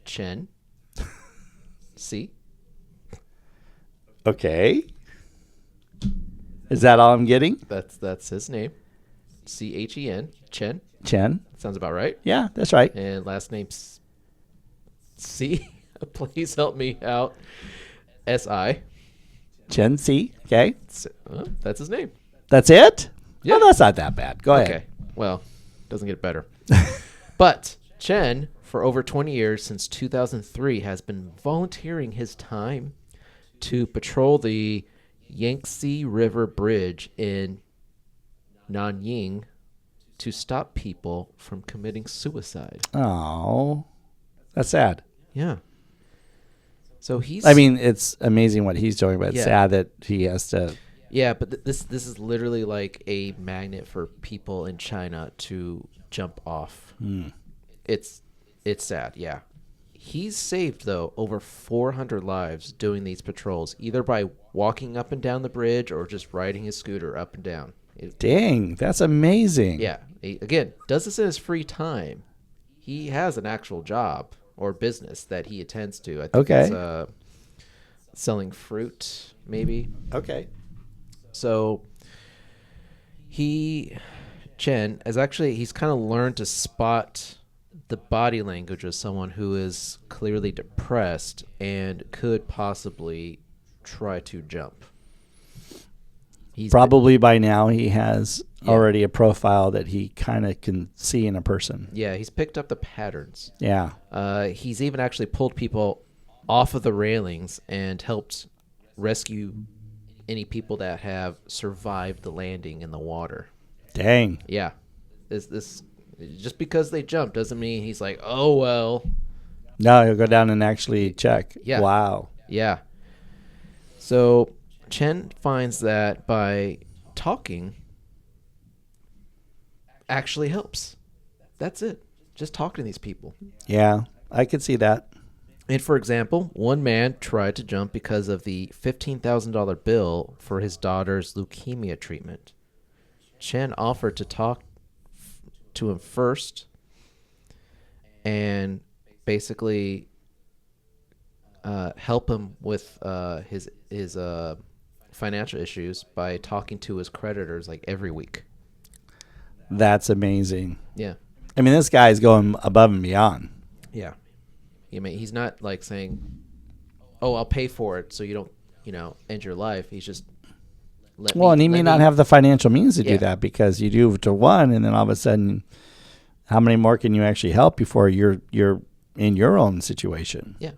Speaker 2: Chen. See?
Speaker 1: Okay. Is that all I'm getting?
Speaker 2: That's his name. Chen. Chen.
Speaker 1: Chen?
Speaker 2: Sounds about right.
Speaker 1: Yeah, that's right.
Speaker 2: And last name C. Please help me out. S-I.
Speaker 1: Chen C. Okay.
Speaker 2: That's his name.
Speaker 1: That's it?
Speaker 2: Yeah.
Speaker 1: Oh, that's not that bad. Go ahead.
Speaker 2: Okay. Well, doesn't get better. But Chen, for over 20 years, since 2003, has been volunteering his time to patrol the Yangtze River Bridge in Nanying to stop people from committing suicide.
Speaker 1: Oh, that's sad.
Speaker 2: Yeah. So he's.
Speaker 1: I mean, it's amazing what he's doing, but it's
Speaker 2: Yeah.
Speaker 1: sad that he has to.
Speaker 2: Yeah, but this is literally like a magnet for people in China to jump off. It's sad. Yeah. He's saved though over 400 lives doing these patrols, either by walking up and down the bridge or just riding his scooter up and down.
Speaker 1: Dang, that's amazing.
Speaker 2: Yeah. He, again, does this in his free time. He has an actual job or business that he attends to. I think
Speaker 1: Okay.
Speaker 2: it's selling fruit, maybe.
Speaker 1: Okay.
Speaker 2: So Chen, he's kind of learned to spot the body language of someone who is clearly depressed and could possibly try to jump. He's
Speaker 1: Probably by now he has
Speaker 2: Yeah.
Speaker 1: already a profile that he kind of can see in a person.
Speaker 2: he's picked up the patterns.
Speaker 1: Yeah.
Speaker 2: He's even actually pulled people off of the railings and helped rescue any people that have survived the landing in the water.
Speaker 1: Dang.
Speaker 2: Yeah. This just because they jumped doesn't mean he's like, oh well.
Speaker 1: No, he'll go down and actually check.
Speaker 2: Yeah.
Speaker 1: Wow.
Speaker 2: Yeah. So Chen finds that by talking actually helps. That's it. Just talking to these people.
Speaker 1: Yeah, I could see that.
Speaker 2: And for example, one man tried to jump because of the $15,000 bill for his daughter's leukemia treatment. Chen offered to talk to him first and basically help him with his financial issues by talking to his creditors like every week.
Speaker 1: That's amazing.
Speaker 2: Yeah.
Speaker 1: I mean, this guy's going above and beyond.
Speaker 2: Yeah. I mean, he's not like saying, "Oh, I'll pay for it so you don't, end your life." He's just
Speaker 1: And he may not have the financial means to
Speaker 2: Yeah.
Speaker 1: do that because you do it to one, and then all of a sudden, how many more can you actually help before you're in your own situation?
Speaker 2: Yeah.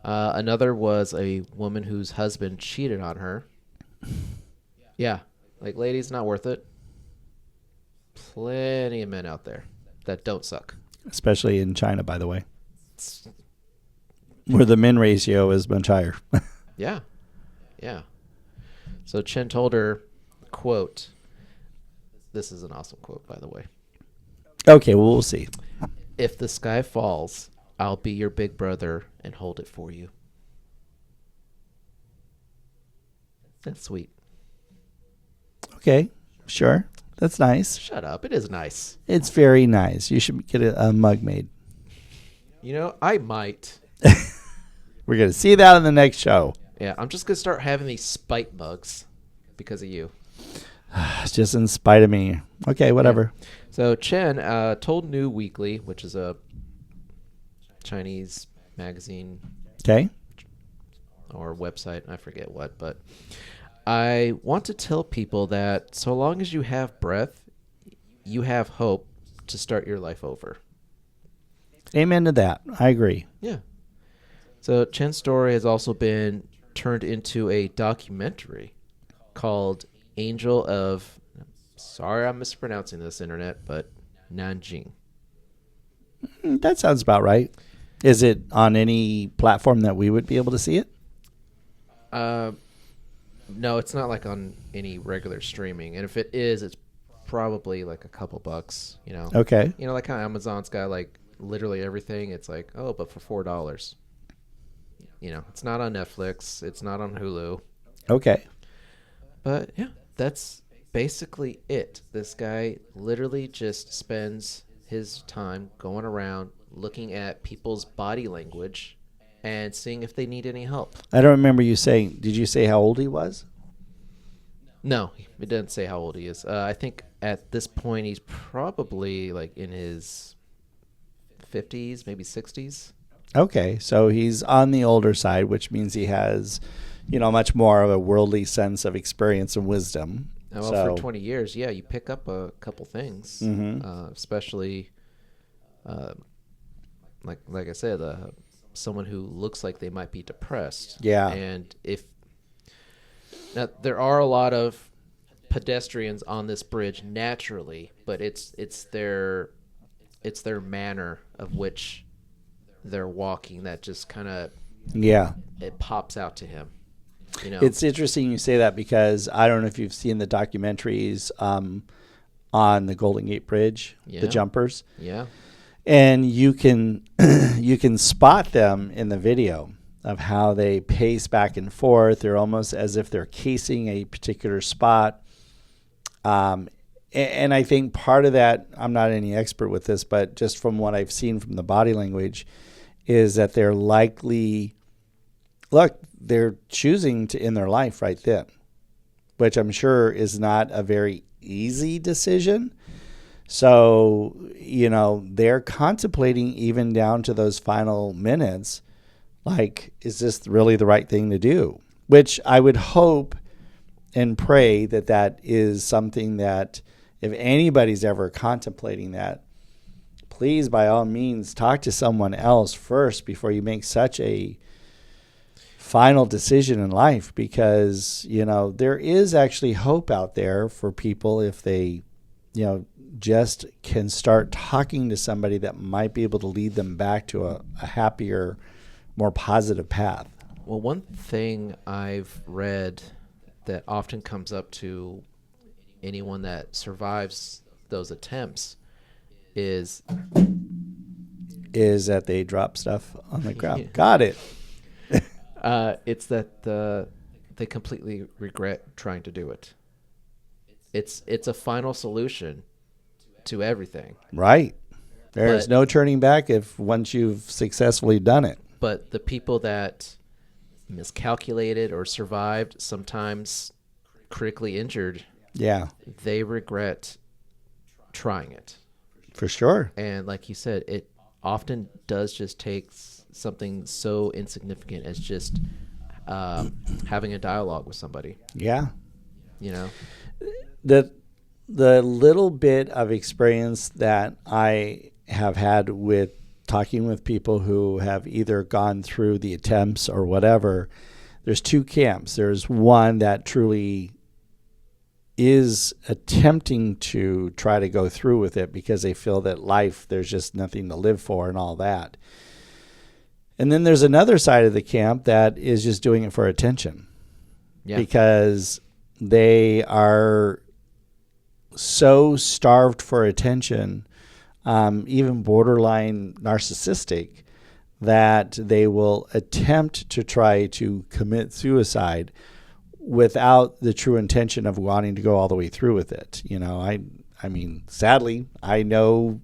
Speaker 2: Another was a woman whose husband cheated on her. Yeah. Like, ladies, not worth it. Plenty of men out there that don't suck.
Speaker 1: Especially in China, by the way, where the men ratio is much higher.
Speaker 2: Yeah. Yeah. So Chen told her, quote, this is an awesome quote, by the way.
Speaker 1: Okay, well, we'll see.
Speaker 2: If the sky falls, I'll be your big brother and hold it for you. That's sweet.
Speaker 1: Okay, sure. That's nice.
Speaker 2: Shut up. It is nice.
Speaker 1: It's very nice. You should get a mug made.
Speaker 2: I might.
Speaker 1: We're going to see that in the next show.
Speaker 2: Yeah, I'm just gonna start having these spite mugs because of you.
Speaker 1: It's just in spite of me. Okay, whatever.
Speaker 2: So Chen told New Weekly, which is a Chinese magazine
Speaker 1: Okay.
Speaker 2: or website, I forget what, but I want to tell people that so long as you have breath, you have hope to start your life over.
Speaker 1: Amen to that. I agree.
Speaker 2: Yeah. So Chen's story has also been turned into a documentary called Angel of, sorry I'm mispronouncing this, internet, but Nanjing.
Speaker 1: That sounds about right. Is it on any platform that we would be able to see it?
Speaker 2: No, it's not like on any regular streaming, and if it is, it's probably like a couple bucks.
Speaker 1: Okay.
Speaker 2: Like how Amazon's got like literally everything. It's like, oh, but for $4. It's not on Netflix. It's not on Hulu.
Speaker 1: Okay.
Speaker 2: But yeah, that's basically it. This guy literally just spends his time going around looking at people's body language and seeing if they need any help.
Speaker 1: I don't remember you saying, did you say how old he was?
Speaker 2: No, it doesn't say how old he is. I think at this point he's probably like in his 50s, maybe 60s.
Speaker 1: Okay. So he's on the older side, which means he has, much more of a worldly sense of experience and wisdom.
Speaker 2: Well, for 20 years, yeah, you pick up a couple things, especially, like I said, someone who looks like they might be depressed.
Speaker 1: Yeah.
Speaker 2: And now there are a lot of pedestrians on this bridge naturally, but it's their manner of which they're walking that just kind of it pops out to him.
Speaker 1: It's interesting you say that because I don't know if you've seen the documentaries on the Golden Gate Bridge, the jumpers.
Speaker 2: Yeah.
Speaker 1: And you can spot them in the video of how they pace back and forth. They're almost as if they're casing a particular spot. And I think part of that, I'm not any expert with this, but just from what I've seen from the body language, is that they're likely, they're choosing to end their life right then, which I'm sure is not a very easy decision. So, they're contemplating even down to those final minutes, like, is this really the right thing to do? Which I would hope and pray that is something that if anybody's ever contemplating that, please, by all means, talk to someone else first before you make such a final decision in life, because, there is actually hope out there for people if they, just can start talking to somebody that might be able to lead them back to a happier, more positive path.
Speaker 2: Well, one thing I've read that often comes up to anyone that survives those attempts is
Speaker 1: that they drop stuff on the ground. Got it.
Speaker 2: It's that they completely regret trying to do it. It's a final solution to everything.
Speaker 1: Right. There's no turning back once you've successfully done it.
Speaker 2: But the people that miscalculated or survived, sometimes critically injured, they regret trying it.
Speaker 1: For sure.
Speaker 2: And like you said, it often does just take something so insignificant as just having a dialogue with somebody.
Speaker 1: Yeah.
Speaker 2: The
Speaker 1: little bit of experience that I have had with talking with people who have either gone through the attempts or whatever, there's two camps. There's one that truly is attempting to try to go through with it because they feel that life, there's just nothing to live for and all that. And then there's another side of the camp that is just doing it for attention. Yeah. Because they are so starved for attention, even borderline narcissistic, that they will attempt to try to commit suicide without the true intention of wanting to go all the way through with it. I mean, sadly, I know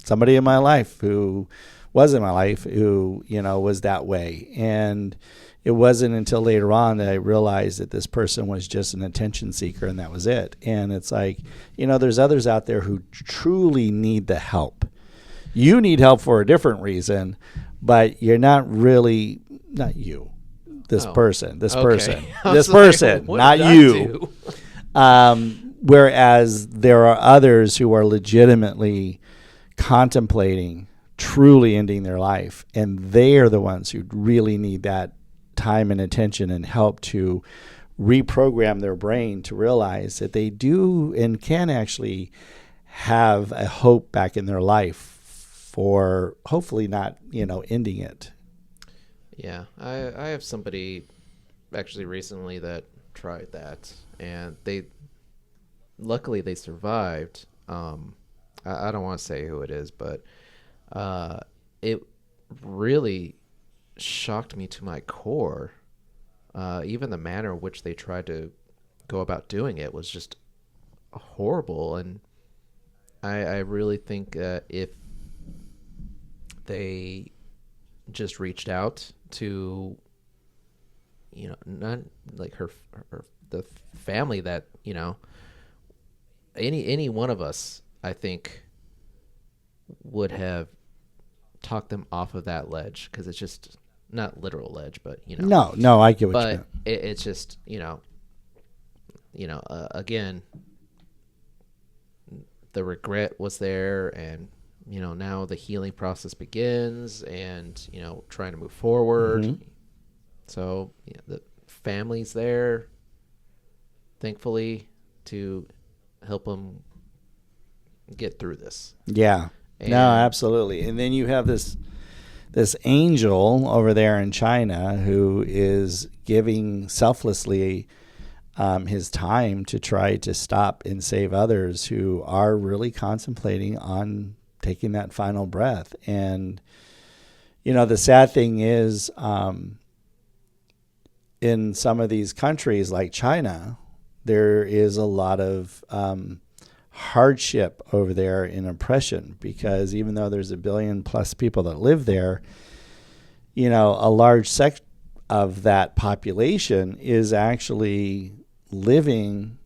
Speaker 1: somebody in my life who was in my life who, was that way. And it wasn't until later on that I realized that this person was just an attention seeker and that was it. And it's like, there's others out there who truly need the help. You need help for a different reason, but you're not you. This person,
Speaker 2: Okay.
Speaker 1: not you. Whereas there are others who are legitimately contemplating truly ending their life, and they are the ones who really need that time and attention and help to reprogram their brain to realize that they do and can actually have a hope back in their life for hopefully not, ending it.
Speaker 2: Yeah, I have somebody actually recently that tried that, and luckily they survived. I don't want to say who it is, but it really shocked me to my core. Even the manner in which they tried to go about doing it was just horrible, and I really think if they just reached out to, not like her the family that, any one of us, I think, would have talked them off of that ledge, because it's just not literal ledge, but
Speaker 1: No, I get what you mean.
Speaker 2: But it's just again, the regret was there, and now the healing process begins, and trying to move forward.
Speaker 1: Mm-hmm.
Speaker 2: So the family's there, thankfully, to help them get through this.
Speaker 1: Yeah. No, absolutely. And then you have this angel over there in China who is giving selflessly his time to try to stop and save others who are really contemplating on taking that final breath. And, the sad thing is, in some of these countries like China, there is a lot of hardship over there in oppression, because even though there's 1 billion plus people that live there, a large sect of that population is actually living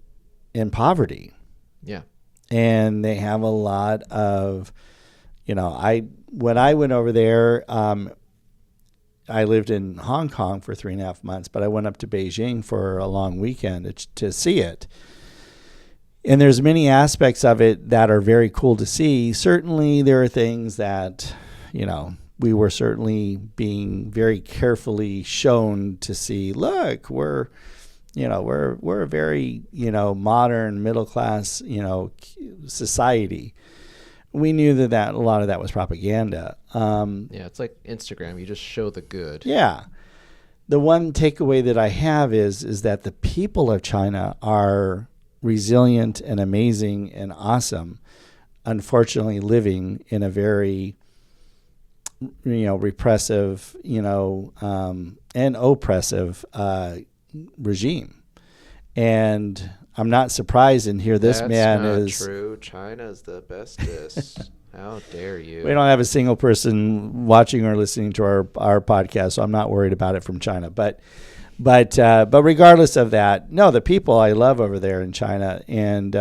Speaker 1: in poverty.
Speaker 2: Yeah.
Speaker 1: And they have a lot of, when I went over there, I lived in Hong Kong for 3.5 months, but I went up to Beijing for a long weekend to see it. And there's many aspects of it that are very cool to see. Certainly there are things that, we were certainly being very carefully shown to see, look, we're a very, modern middle class, society. We knew that a lot of that was propaganda.
Speaker 2: Yeah, it's like Instagram. You just show the good.
Speaker 1: Yeah. The one takeaway that I have is that the people of China are resilient and amazing and awesome. Unfortunately, living in a very, repressive, and oppressive regime. And I'm not surprised in here. This man is
Speaker 2: true. China's the bestest. How dare you?
Speaker 1: We don't have a single person watching or listening to our podcast, so I'm not worried about it from China. But regardless of that, no, the people I love over there in China, and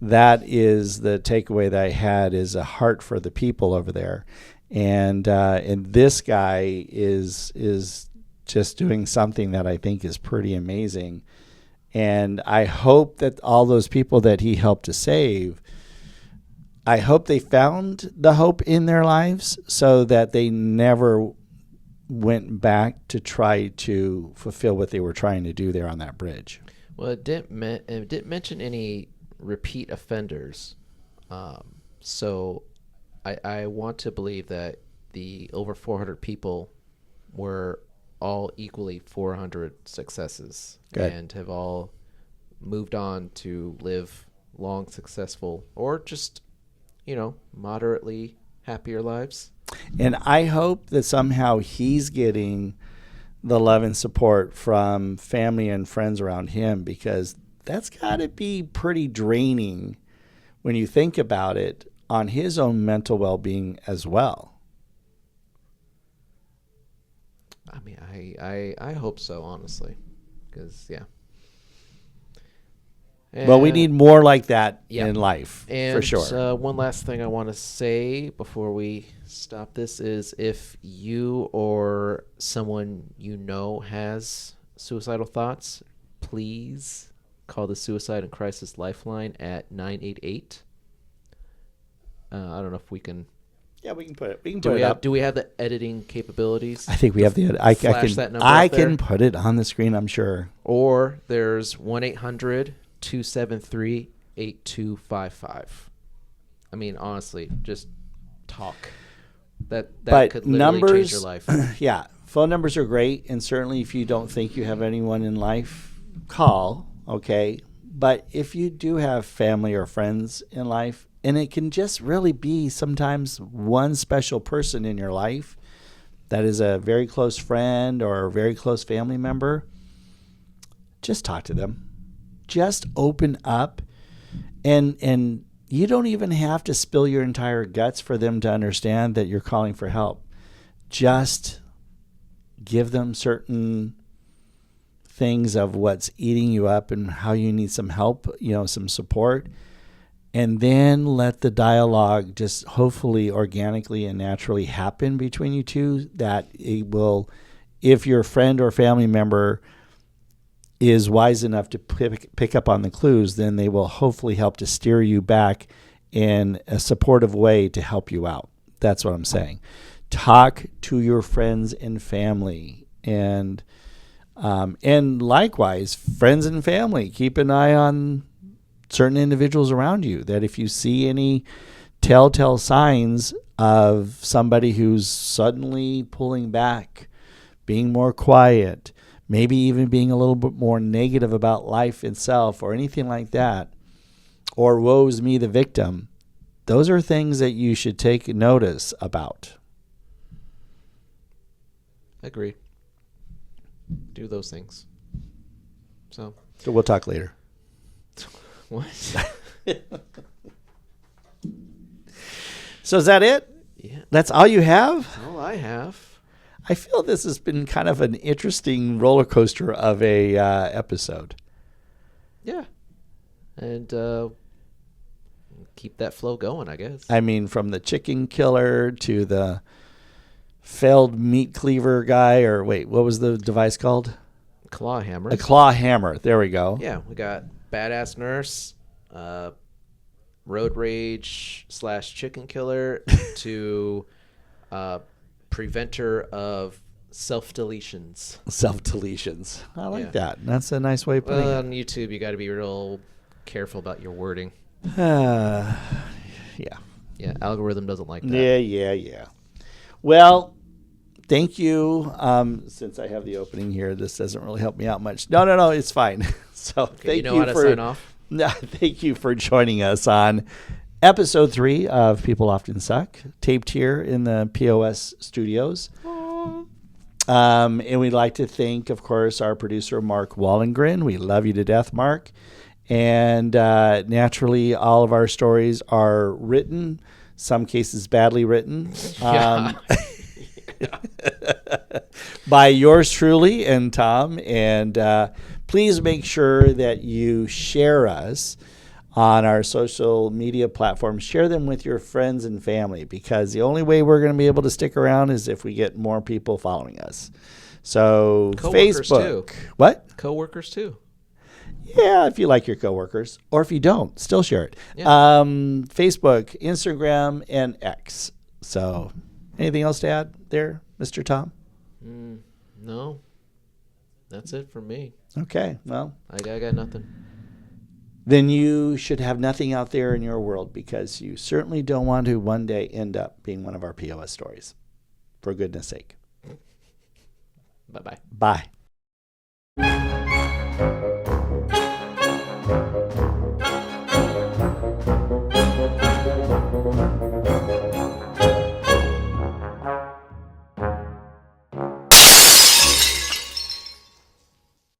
Speaker 1: that is the takeaway that I had, is a heart for the people over there, and this guy is just doing something that I think is pretty amazing. And I hope that all those people that he helped to save, I hope they found the hope in their lives so that they never went back to try to fulfill what they were trying to do there on that bridge.
Speaker 2: Well, it didn't mention any repeat offenders. So I want to believe that the over 400 people were all equally 400 successes.
Speaker 1: Good.
Speaker 2: And have all moved on to live long, successful, or just, moderately happier lives.
Speaker 1: And I hope that somehow he's getting the love and support from family and friends around him, because that's got to be pretty draining when you think about it on his own mental well-being as well.
Speaker 2: I mean, I hope so, honestly, because yeah.
Speaker 1: Well, we need more like that
Speaker 2: Yeah.
Speaker 1: in life,
Speaker 2: And
Speaker 1: for sure.
Speaker 2: one last thing I want to say before we stop this is if you or someone you know has suicidal thoughts, please call the Suicide and Crisis Lifeline at 988. I don't know if we can.
Speaker 1: Yeah, we can put it. We can
Speaker 2: Do
Speaker 1: put
Speaker 2: we
Speaker 1: it
Speaker 2: have
Speaker 1: up.
Speaker 2: do we have the editing capabilities?
Speaker 1: I think we have the. I
Speaker 2: flash
Speaker 1: can.
Speaker 2: that number
Speaker 1: I
Speaker 2: up there?
Speaker 1: can put it on the screen. I'm sure.
Speaker 2: Or there's 1-800-273-8255. I mean, honestly, just talk. That
Speaker 1: But
Speaker 2: could literally change
Speaker 1: numbers,
Speaker 2: your life.
Speaker 1: yeah, phone numbers are great, and certainly if you don't think you have anyone in life, call. Okay, but if you do have family or friends in life, and it can just really be sometimes one special person in your life that is a very close friend or a very close family member, just talk to them. Just open up, and you don't even have to spill your entire guts for them to understand that you're calling for help. Just give them certain things of what's eating you up and how you need some help, some support, and then let the dialogue just hopefully organically and naturally happen between you two, that it will, if your friend or family member is wise enough to pick up on the clues, then they will hopefully help to steer you back in a supportive way to help you out. That's what I'm saying. Talk to your friends and family, and likewise, friends and family. Keep an eye on certain individuals around you, that if you see any telltale signs of somebody who's suddenly pulling back, being more quiet, maybe even being a little bit more negative about life itself or anything like that, or woe's me, the victim, those are things that you should take notice about.
Speaker 2: Agree. Do those things. So
Speaker 1: we'll talk later.
Speaker 2: what?
Speaker 1: So is that it?
Speaker 2: Yeah.
Speaker 1: That's all you have?
Speaker 2: All I have.
Speaker 1: I feel this has been kind of an interesting roller coaster of a episode.
Speaker 2: Yeah. And keep that flow going, I guess.
Speaker 1: I mean, from the chicken killer to the failed meat cleaver guy, or wait, what was the device called?
Speaker 2: Claw hammer.
Speaker 1: A claw hammer. There we go.
Speaker 2: Yeah, we got badass nurse, road rage / chicken killer to preventer of self-deletions.
Speaker 1: Self-deletions. I like
Speaker 2: Yeah.
Speaker 1: that. That's a nice way of putting
Speaker 2: Well, on YouTube, you got to be real careful about your wording.
Speaker 1: it. Yeah.
Speaker 2: Yeah, algorithm doesn't like that.
Speaker 1: Yeah. Well, thank you. Since I have the opening here, this doesn't really help me out much. No, it's fine. So
Speaker 2: Okay,
Speaker 1: thank
Speaker 2: you know how to
Speaker 1: for
Speaker 2: sign off?
Speaker 1: Thank you for joining us on episode 3 of People Often Suck, taped here in the POS studios. And we'd like to thank, of course, our producer, Mark Wallengren. We love you to death, Mark. And naturally, all of our stories are written, some cases badly written, by yours truly and Tom. And please make sure that you share us on our social media platforms. Share them with your friends and family, because the only way we're going to be able to stick around is if we get more people following us. So
Speaker 2: Coworkers
Speaker 1: Facebook.
Speaker 2: too.
Speaker 1: What?
Speaker 2: Coworkers too.
Speaker 1: Yeah, if you like your coworkers, or if you don't, still share it.
Speaker 2: Yeah.
Speaker 1: Facebook, Instagram, and X. So anything else to add there, Mr. Tom?
Speaker 2: No. That's it for me.
Speaker 1: Okay, well,
Speaker 2: I got nothing.
Speaker 1: then you should have nothing out there in your world, because you certainly don't want to one day end up being one of our POS stories. For goodness sake.
Speaker 2: Bye-bye.
Speaker 1: Bye.